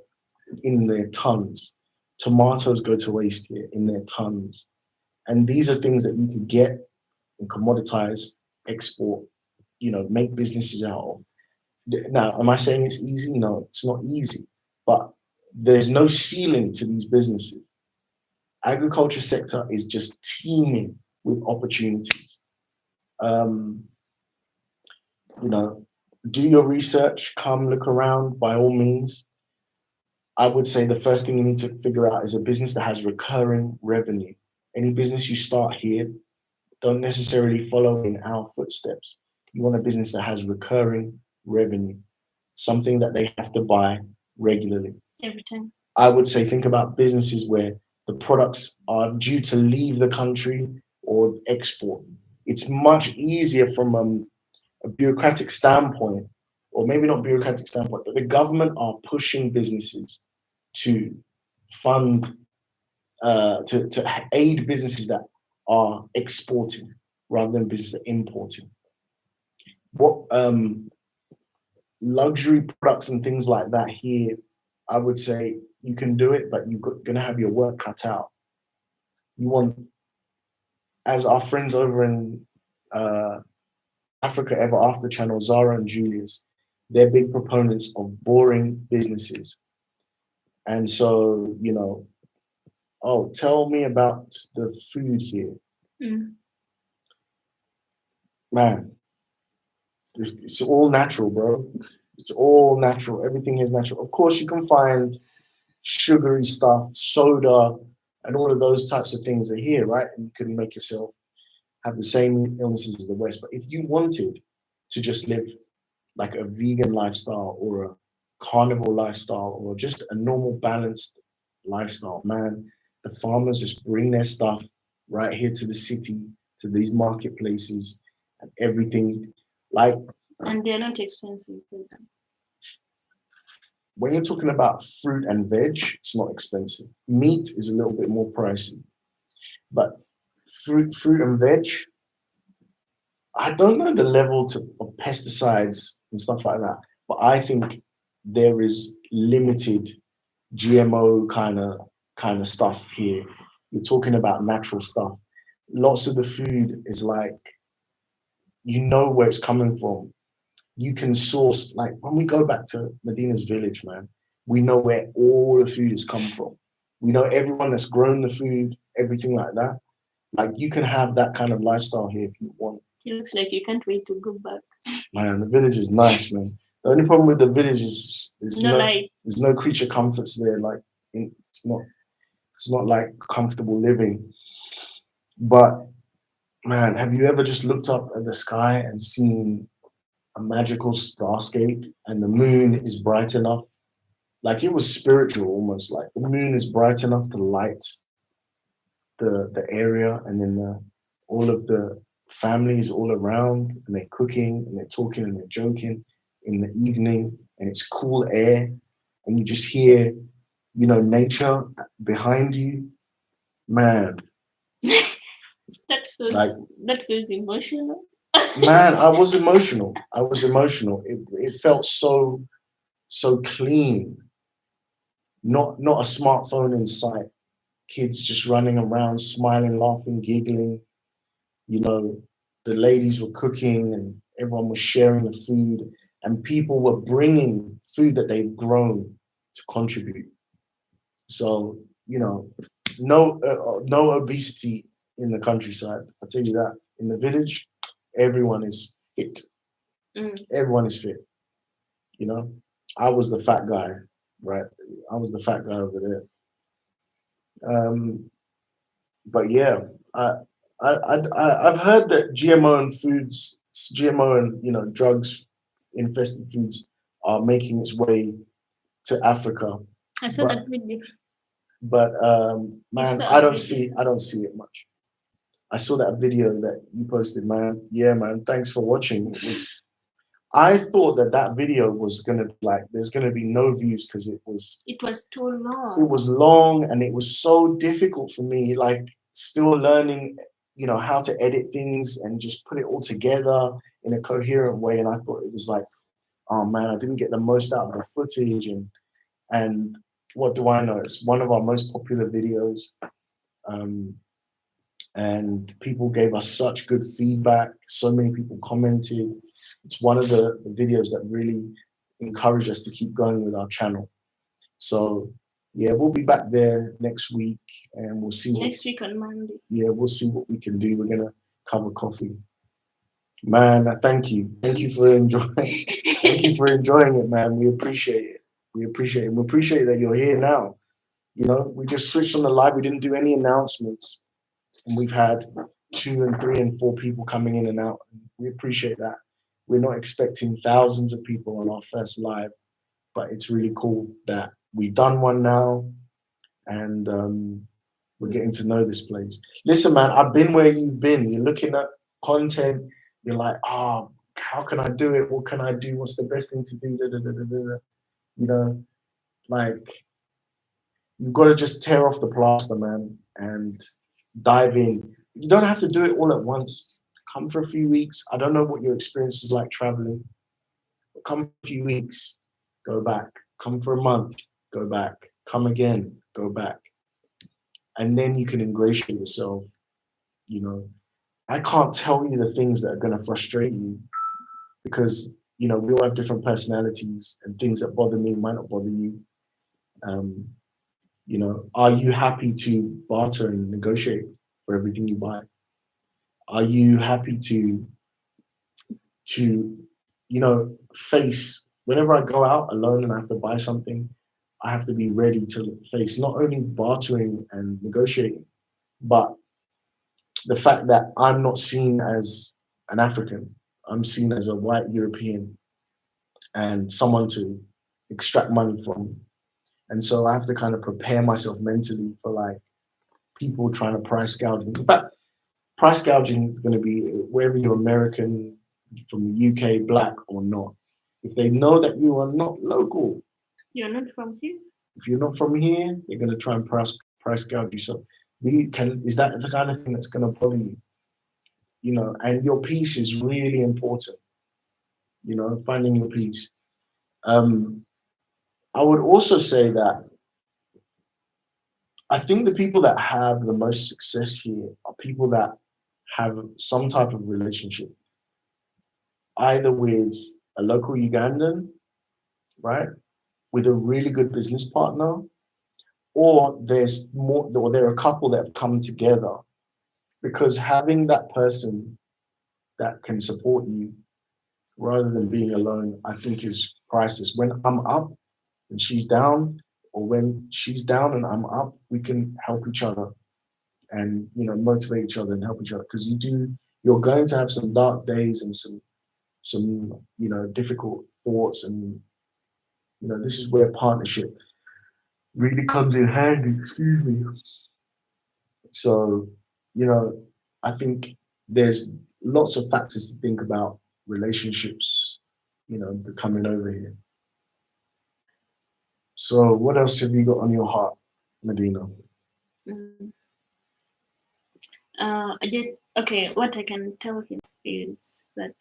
tons. Tomatoes go to waste here in their tons. And these are things that you could get and commoditize, export, you know, make businesses out of. Now, am I saying it's easy? No, it's not easy. But there's no ceiling to these businesses. Agriculture sector is just teeming with opportunities. You know, do your research, come look around by all means. I would say the first thing you need to figure out is a business that has recurring revenue. Any business you start here, don't necessarily follow in our footsteps. You want a business that has recurring revenue, something that they have to buy regularly. Every time. I would say think about businesses where the products are due to leave the country or export. It's much easier from a bureaucratic standpoint, or maybe not bureaucratic standpoint, but the government are pushing businesses to fund, to aid businesses that are exporting rather than businesses that are importing. What luxury products and things like that here, I would say you can do it, but you're going to have your work cut out. You want, as our friends over in Africa Ever After channel, Zara and Julius, they're big proponents of boring businesses. And so, you know, oh, tell me about the food here. Man, it's all natural, bro. It's all natural. Everything is natural. Of course, you can find sugary stuff, soda, and all of those types of things are here, right? And you can make yourself have the same illnesses as the West. But if you wanted to just live like a vegan lifestyle or a carnivore lifestyle or just a normal balanced lifestyle, man, the farmers just bring their stuff right here to the city, to these marketplaces and everything. Like, And they're not expensive. when you're talking about fruit and veg, it's not expensive. Meat is a little bit more pricey, but fruit and veg, I don't know the level of pesticides and stuff like that, but I think there is limited GMO kind of stuff here. You're talking about natural stuff. Lots of the food is like, you know where it's coming from. You can source, like when we go back to Medina's village, man, we know where all the food has come from. We know everyone that's grown the food, everything like that. Like you can have that kind of lifestyle here if you want. It looks like you can't wait to go back. Man, the village is nice, man. The only problem with the village is No light. there's no creature comforts there. Like it's not like comfortable living. But man, have you ever just looked up at the sky and seen a magical starscape and the moon is bright enough? Like it was spiritual almost. Like the moon is bright enough to light the area, and then all of the families all around, and they're cooking and they're talking and they're joking in the evening, and it's cool air, and you just hear, you know, nature behind you. Man, like that feels emotional. man, I was emotional. It felt so clean. Not a smartphone in sight. Kids just running around, smiling, laughing, giggling. You know, the ladies were cooking and everyone was sharing the food, and people were bringing food that they've grown to contribute. So, you know, no obesity in the countryside. I'll tell you that. In the village, everyone is fit. Everyone is fit. You know, I was the fat guy, right? I was the fat guy over there. But yeah, I've heard that GMO and foods, GMO and drugs infested foods are making its way to Africa. I saw that video. But man, I don't see it much. I saw that video that you posted, man. Yeah, man. Thanks for watching. I thought that video was gonna there's gonna be no views because it was too long. It was long and it was so difficult for me, like still learning, how to edit things and just put it all together in a coherent way. And I thought it was like, oh man, I didn't get the most out of the footage. And what do I know? It's one of our most popular videos. And people gave us such good feedback. So many people commented. It's one of the videos that really encouraged us to keep going with our channel. So yeah, we'll be back there next week and we'll see next week on Monday. Yeah, we'll see what we can do. We're gonna cover coffee. Man, thank you. Thank you for enjoying thank you for enjoying it, man. We appreciate it. We appreciate it. We appreciate that you're here now. We just switched on the live. We didn't do any announcements. And we've had 2 and 3 and 4 people coming in and out. We appreciate that. We're not expecting thousands of people on our first live, but it's really cool that we've done one now, and we're getting to know this place. Listen, man, I've been where you've been. You're looking at content. You're like, how can I do it? What can I do? What's the best thing to do? Da, da, da, da, da. Like, you've got to just tear off the plaster, man, and dive in. You don't have to do it all at once. Come for a few weeks. I don't know what your experience is like traveling, but come for a few weeks, go back. Come for a month, go back. Come again, go back. And then you can ingratiate yourself. I can't tell you the things that are going to frustrate you because, we all have different personalities, and things that bother me might not bother you. Are you happy to barter and negotiate for everything you buy? Are you happy to face, whenever I go out alone and I have to buy something, I have to be ready to face not only bartering and negotiating, but the fact that I'm not seen as an African. I'm seen as a white European and someone to extract money from. And so I have to kind of prepare myself mentally for like people trying to price gouge me. In fact, price gouging is going to be whether you're American, from the UK, black or not. If they know that you are not local, You're not from here. if you're not from here, they're going to try and price gouge you. So, is that the kind of thing that's going to bother you? You know, and your peace is really important. You know, finding your peace. Um, I would also say that I think the people that have the most success here are people that have some type of relationship, either with a local Ugandan, right, with a really good business partner, or there are a couple that have come together, because having that person that can support you rather than being alone, I think is priceless. When I'm up and she's down, or when she's down and I'm up, we can help each other and motivate each other and help each other, because you're going to have some dark days and some difficult thoughts, and this is where partnership really comes in handy. Excuse me. So I think there's lots of factors to think about relationships, coming over here. So what else have you got on your heart, Medina? Mm. What I can tell him is that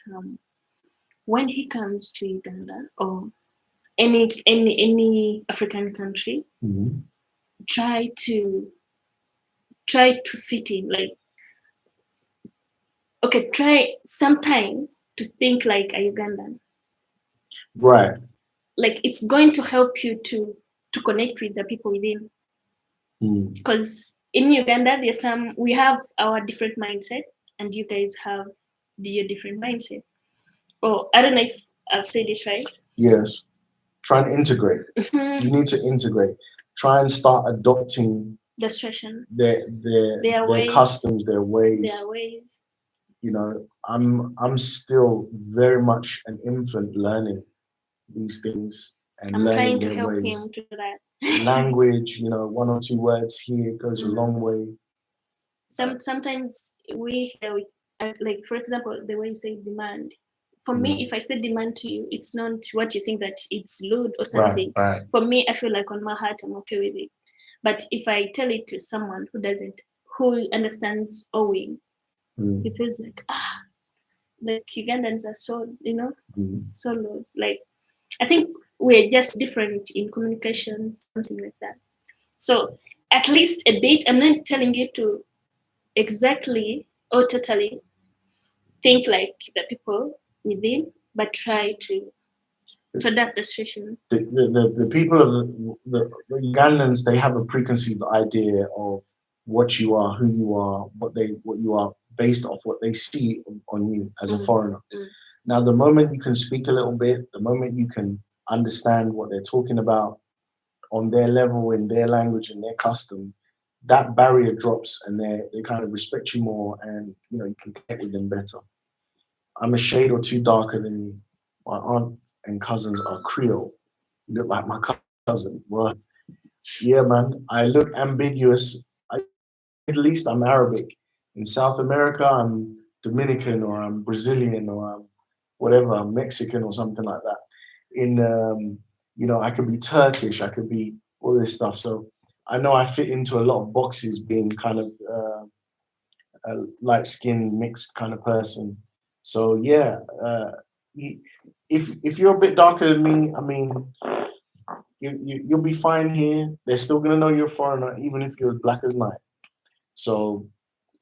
when he comes to Uganda or any African country, Mm-hmm. try to fit in. Like, okay, try sometimes to think like a Ugandan. Right. Like, it's going to help you to connect with the people within. Because in Uganda, we have our different mindset, and you guys have your different mindset. Oh, I don't know if I've said it right. Yes. Try and integrate. Mm-hmm. You need to integrate. Try and start adopting the situation, their ways, customs, their ways. Their ways. I'm still very much an infant learning these things and I'm learning trying to their help ways. him to do that. Language, one or two words here goes a long way. Sometimes we like, for example, the way you say demand. For me, if I say demand to you, it's not what you think that it's lewd or something. Right. For me, I feel like on my heart, I'm okay with it. But if I tell it to someone who understands owing, he feels like, like Ugandans are so, so low. Like, I think we're just different in communications, something like that. So at least a bit, I'm not telling you to exactly or totally think like the people within, but try to adapt the situation. The people of the Ugandans, they have a preconceived idea of what you are, who you are, what you are, based off what they see on you as a foreigner. Now, the moment you can speak a little bit, the moment you can understand what they're talking about on their level, in their language, in their custom, that barrier drops, and they kind of respect you more, and you can connect with them better. I'm a shade or two darker than you. My aunt and cousins are Creole. You look like my cousin. Well, yeah, man. I look ambiguous. Middle East, I'm Arabic. In South America, I'm Dominican, or I'm Brazilian, or I'm whatever, I'm Mexican or something like that. In I could be Turkish, I could be all this stuff. So I know I fit into a lot of boxes, being kind of a light-skinned, mixed kind of person. So yeah, if you're a bit darker than me, I mean, you'll be fine here. They're still gonna know you're a foreigner, even if you're as black as night. So,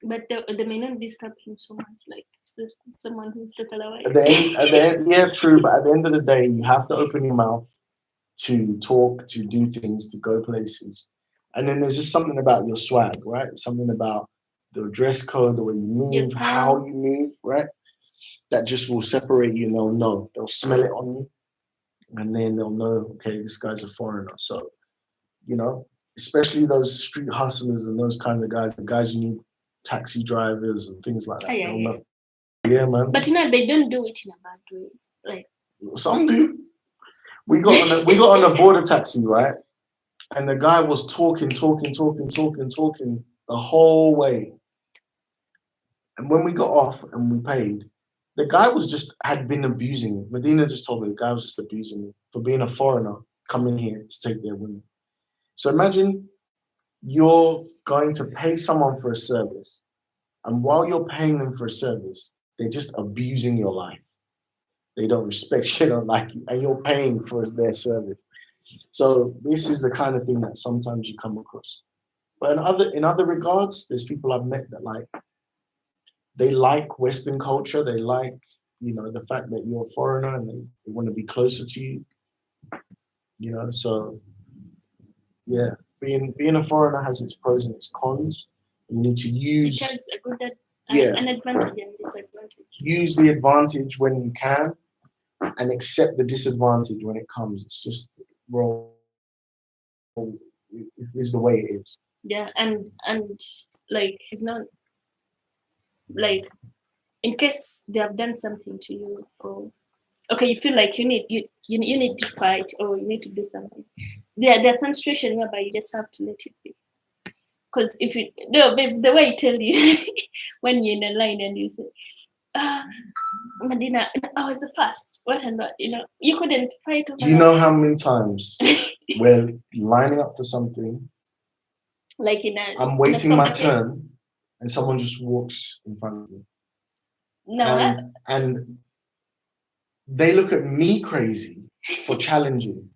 but they may not disturb him so much, like someone who's total away. Yeah, true. But at the end of the day, you have to open your mouth to talk, to do things, to go places. And then there's just something about your swag, right? Something about the dress code, the way you move, how you move, right? That just will separate you, and they'll smell it on you, and then they'll know, okay, this guy's a foreigner. So you know, especially those street hustlers and those kind of guys, the guys you need, taxi drivers and things like that. Yeah, man. But you know, they don't do it in a bad way. Like some do. We got on a border taxi, right? And the guy was talking the whole way. And when we got off and we paid, the guy had been abusing me. Medina just told me the guy was just abusing me for being a foreigner coming here to take their women. So imagine you're going to pay someone for a service, and while you're paying them for a service, they're just abusing your life. They don't respect you, don't like you, and you're paying for their service. So this is the kind of thing that sometimes you come across. But in other regards, there's people I've met that they like Western culture. They like, the fact that you're a foreigner and they want to be closer to you. So yeah, being a foreigner has its pros and its cons. You need to use it has a good an advantage and disadvantage. Use the advantage when you can, and accept the disadvantage when it comes. It's just it's the way it is. Yeah, and like it's not like in case they have done something to you, or okay, you feel like you need to fight or you need to do something. There's some situation whereby you just have to let it be. Because if you the way I tell you when you're in a line and you say, Medina, I was the first. What and what, you couldn't fight over. Do you know how many times we're lining up for something? Like I'm waiting my turn, and someone just walks in front of me. No. And they look at me crazy for challenging.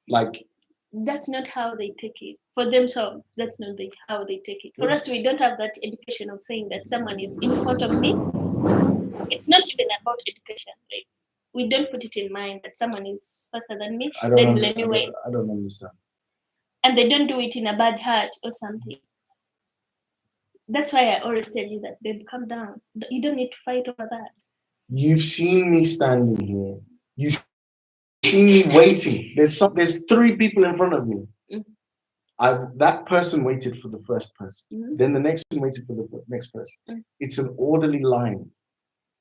Like, that's not how they take it for themselves. That's not how they take it. For us, we don't have that education of saying that someone is in front of me. It's not even about education. Like, we don't put it in mind that someone is faster than me. I don't understand. And they don't do it in a bad heart or something. That's why I always tell you that, babe, calm down. You don't need to fight over that. You've seen me standing here. You've seen me waiting. There's 3 people in front of me. Mm-hmm. That person waited for the first person. Mm-hmm. Then the next person waited for the next person. Mm-hmm. It's an orderly line.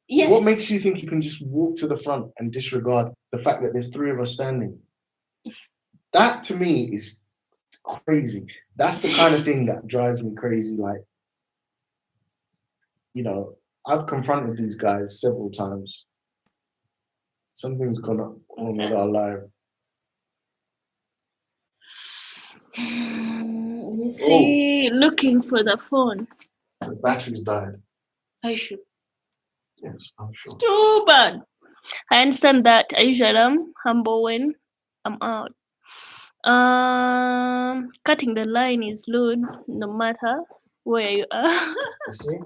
Yes. What makes you think you can just walk to the front and disregard the fact that there's 3 of us standing? That to me is crazy. That's the kind of thing that drives me crazy. Like, I've confronted these guys several times. Something's gone on with our life. You see, looking for the phone. The battery's died. I should. Yes, I'm sure. It's too bad. I understand that. I usually am humble when I'm out. Cutting the line is lewd, no matter where you are. You see?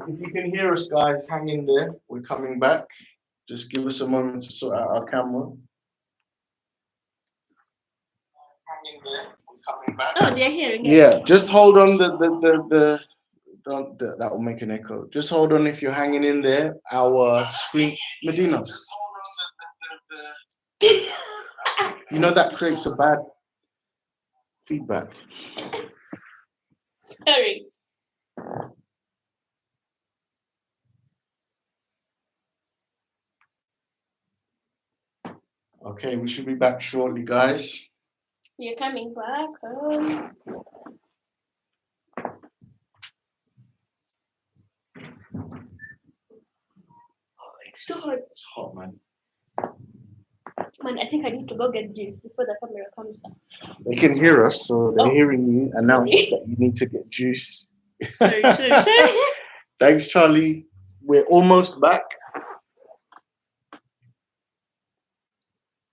If you can hear us, guys, hang in there. We're coming back. Just give us a moment to sort out our camera. Hang in there. We're coming back. Oh, they're hearing. Yeah, just hold on. That will make an echo. Just hold on if you're hanging in there. Our screen, Medina. Just hold on. That creates a bad feedback. Sorry. Okay, we should be back shortly, guys. You're coming back. It's too hot. It's hot, man. Man, I think I need to go get juice before the camera comes up. They can hear us, so they're hearing you announce that you need to get juice. Sorry. Thanks, Charlie. We're almost back.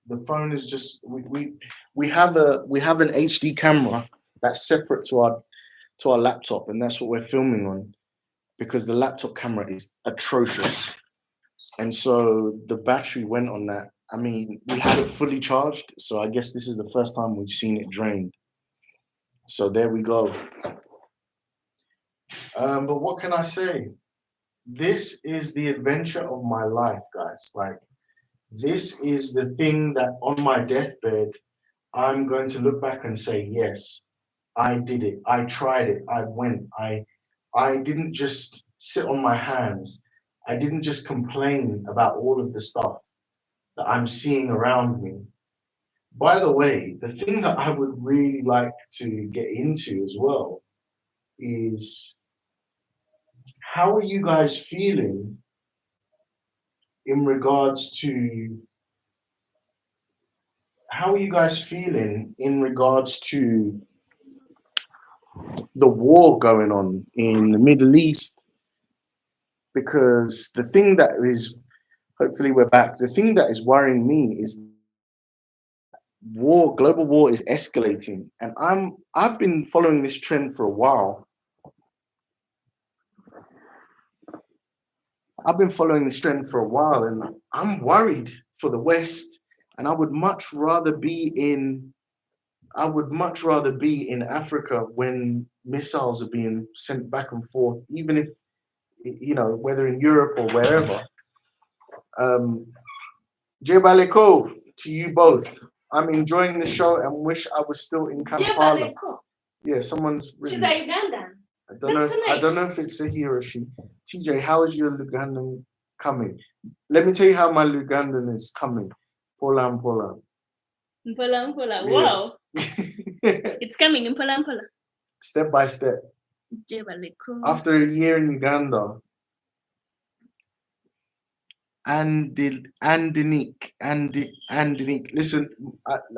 The phone is just we have an HD camera that's separate to our laptop, and that's what we're filming on, because the laptop camera is atrocious. And so the battery went on that. I mean, we had it fully charged, so I guess this is the first time we've seen it drained. So there we go. But what can I say? this is the adventure of my life, guys. Like, this is the thing that on my deathbed, I'm going to look back and say, yes, I did it. I tried it. I went. I didn't just sit on my hands. I didn't just complain about all of the stuff that I'm seeing around me. By the way, the thing that I would really like to get into as well is, how are you guys feeling in regards to how are you guys feeling in regards to the war going on in the Middle East? Because the thing that is, hopefully we're back, the thing that is worrying me is global war is escalating. And I've been following this trend for a while. And I'm worried for the West, and I would much rather be in Africa when missiles are being sent back and forth, even if, whether in Europe or wherever. Jebaleko, to you both. I'm enjoying the show and wish I was still in Kampala. Yeah, someone's She's written a this. Ugandan. I don't know if it's a he or she. TJ, how is your Lugandan coming? Let me tell you how my Lugandan is coming. Pola. Mpola. Wow. It's coming in Mpola. Step by step. After a year in Uganda, Andinique. Listen,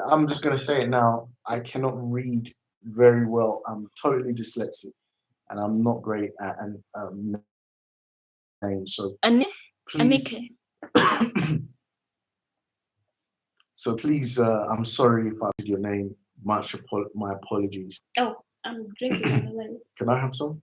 I'm just gonna say it now. I cannot read very well. I'm totally dyslexic, and I'm not great at names. So please, so please, I'm sorry if I did your name. My apologies. Oh, I'm drinking. Can I have some?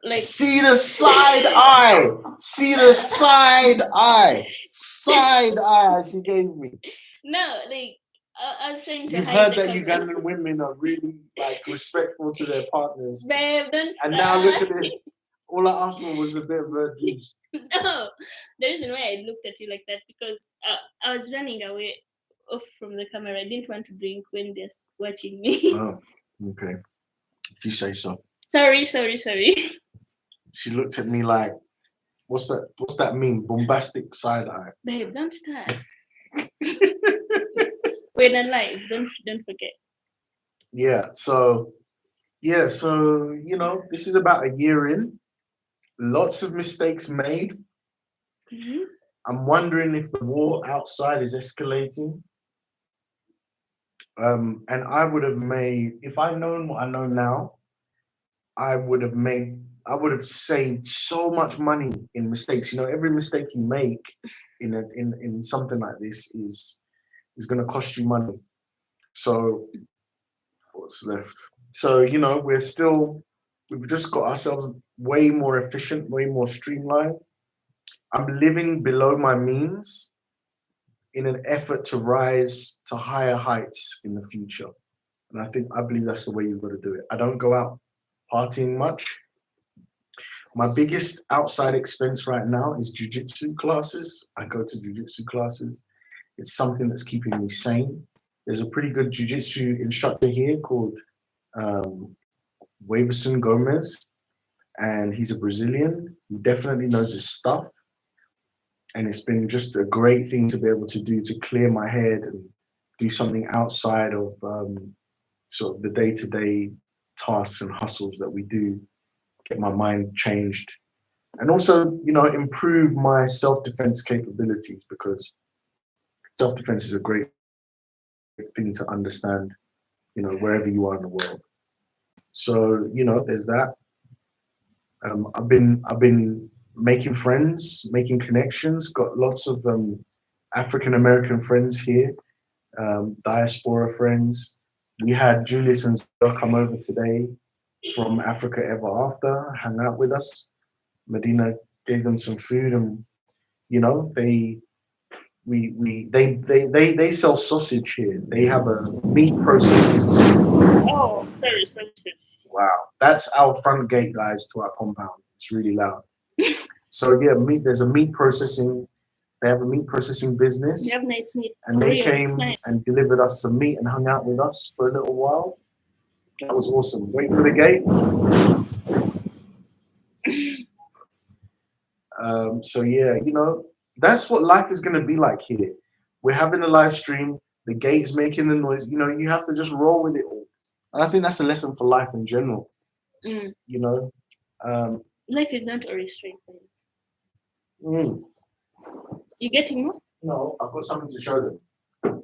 Like, see the side eye. See the side eye. Side eye she gave me. No, like, I was trying to. You've heard that Ugandan women are really like respectful to their partners. Babe, don't and now look at this. All I asked for was a bit of juice. No, the reason why I looked at you like that, because I was running away off from the camera. I didn't want to drink when they're watching me. Oh, okay. If you say so. Sorry. She looked at me like, what's that mean? Bombastic side eye. Babe, don't start. We're not live. Don't forget. Yeah, so this is about a year in. Lots of mistakes made. Mm-hmm. I'm wondering if the war outside is escalating. And I would have made, if I'd known what I know now, I would have saved so much money in mistakes. Every mistake you make in something like this is going to cost you money. So what's left? So we've just got ourselves way more efficient, way more streamlined. I'm living below my means in an effort to rise to higher heights in the future. And I believe that's the way you've got to do it. I don't go out partying much. My biggest outside expense right now is jiu-jitsu classes. I go to jiu-jitsu classes. It's something that's keeping me sane. There's a pretty good jiu-jitsu instructor here called Waverson Gomez, and he's a Brazilian. He definitely knows his stuff. And it's been just a great thing to be able to do, to clear my head and do something outside of sort of the day-to-day tasks and hustles that we do, get my mind changed. And also, improve my self-defense capabilities, because self-defense is a great thing to understand, wherever you are in the world. So, there's that. I've been making friends, making connections, got lots of African American friends here, diaspora friends. We had Julius and Zara come over today from Africa Ever After, hang out with us. Medina gave them some food, and they sell sausage here. They have a meat processing. Oh, sorry. Wow, that's our front gate, guys, to our compound. It's really loud. So yeah, there's a meat processing. They have a meat processing business. You have nice meat. And For they real, came it's nice. and delivered us some meat and hung out with us for a little while. That was awesome. Wait for the gate. So yeah, you know, that's what life is going to be like here. We're having a live stream. The gate's making the noise. You know, you have to just roll with it all. And I think that's a lesson for life in general. You know, life is not always straightforward. mm. You getting more? No, I've got something to show them.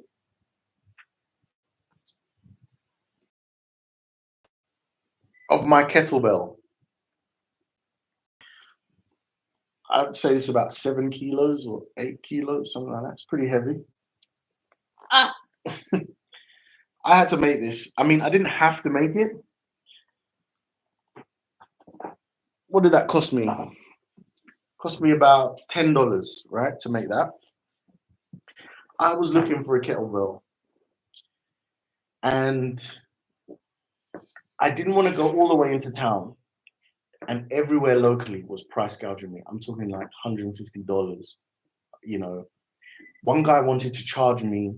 Of my kettlebell. I'd say it's about 7 kilos or 8 kilos, something like that. It's pretty heavy. Ah. I had to make this. I mean, I didn't have to make it. What did that cost me? Cost me about $10, right, to make that. I was looking for a kettlebell. And I didn't want to go all the way into town. And everywhere locally was price gouging me. I'm talking like $150. You know, one guy wanted to charge me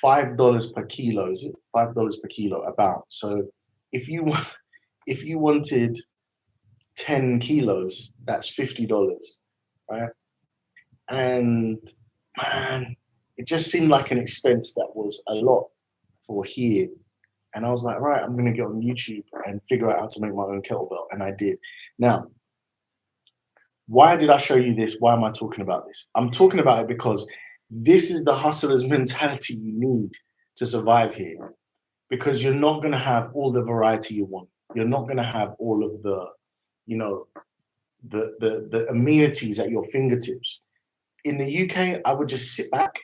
$5 per kilo. Is it $5 per kilo? About. So if you wanted 10 kilos, that's $50, right? And man, it just seemed like an expense that was a lot for here. And I was like, right, I'm gonna get on YouTube and figure out how to make my own kettlebell. And I did. Now, why did I show you this? Why am I talking about this? I'm talking about it because this is the hustler's mentality you need to survive here. Because you're not gonna have all the variety you want. You're not gonna have all of the, you know, the amenities at your fingertips. In the UK, I would just sit back,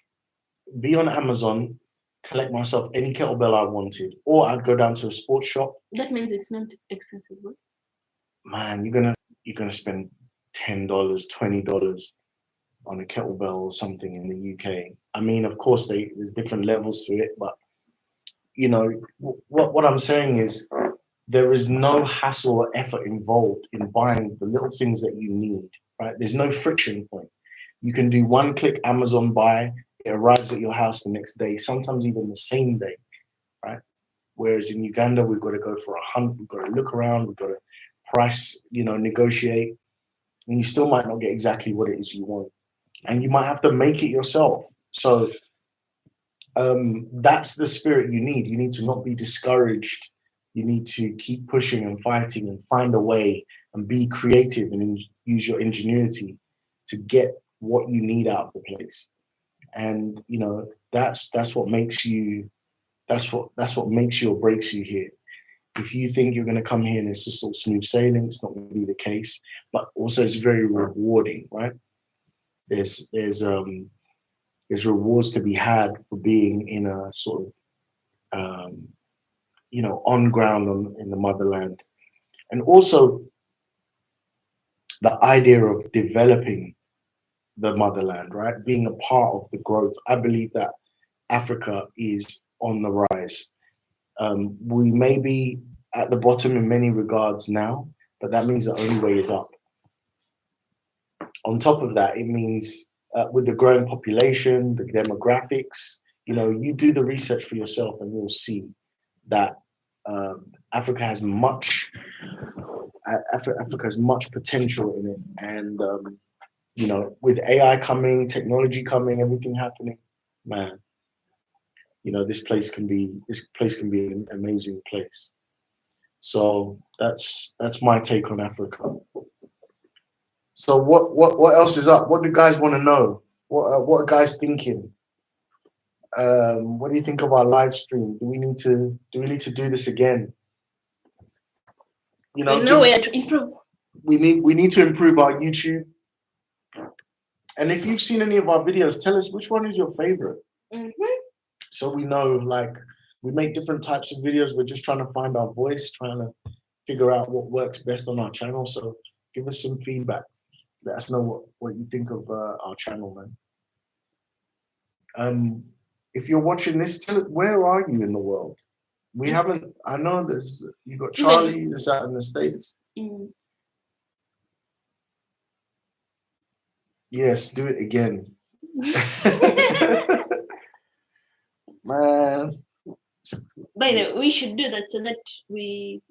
be on Amazon, collect myself any kettlebell I wanted, or I'd go down to a sports shop. That means it's not expensive, right? Man, you're gonna spend $10, $20 on a kettlebell or something in the UK. I mean, of course, there's different levels to it, but you know what I'm saying is there is no hassle or effort involved in buying the little things that you need. Right? There's no friction point. You can do one-click Amazon buy. It arrives at your house the next day, sometimes even the same day, right? Whereas in Uganda, we've got to go for a hunt. We've got to look around. We've got to price, you know, negotiate, and you still might not get exactly what it is you want, and you might have to make it yourself. So that's the spirit you need. You need to not be discouraged. You need to keep pushing and fighting and find a way and be creative and use your ingenuity to get what you need out of the place. And you know, that's what makes you makes you or breaks you here. If you think you're going to come here and it's just all smooth sailing, it's not going to be the case. But also it's very rewarding, right? There's rewards to be had for being in a sort of you know, on ground in the motherland. And also the idea of developing the motherland, right? Being a part of the growth. I believe that Africa is on the rise. We may be at the bottom in many regards now, but that means the only way is up. On top of that, it means with the growing population, the demographics, you know, you do the research for yourself and you'll see that Africa has much potential in it. And you know, with AI coming, technology coming, everything happening, man, you know, this place can be an amazing place. So that's my take on Africa. So what else is up? What do guys want to know? What are guys thinking? What do you think of our live stream? Do we need to do this again? You know, we know where to improve. We need to improve our YouTube. And if you've seen any of our videos, tell us which one is your favorite. So we know, like, we make different types of videos. We're just trying to find our voice, trying to figure out what works best on our channel. So give us some feedback. Let us know what you think of our channel, man. if you're watching this, tell it, where are you in the world? We haven't. I know there's. You got Charlie that's out in the States. Yes, do it again. Man. By the way, we should do that so that we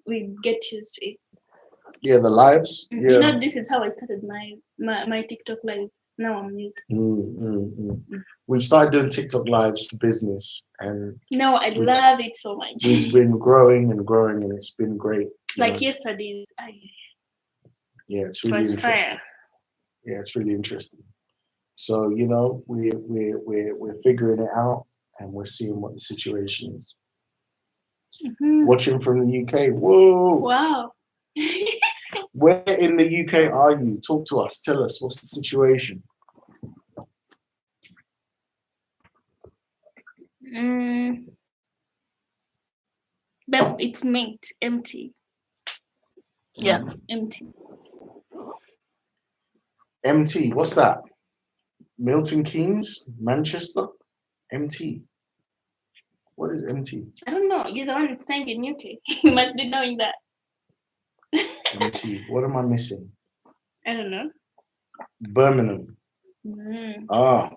get used to it. Yeah, the lives. Yeah. You know, this is how I started my TikTok live. Now I'm using. We've started doing TikTok lives for business, and no, I love it so much. We've been growing and growing, and it's been great. Like yesterday's, yeah, it's really interesting. Fire. Yeah, it's really interesting. So you know, we're figuring it out, and we're seeing what the situation is. Watching from the UK. Whoa! Wow. Where in the UK are you? Talk to us. Tell us what's the situation. But it's empty. Yeah, empty. MT, what's that? Milton Keynes, Manchester, MT. What is MT? I don't know. You're the one that's staying in UK. You must be knowing that. MT. What am I missing? I don't know. Birmingham. Ah,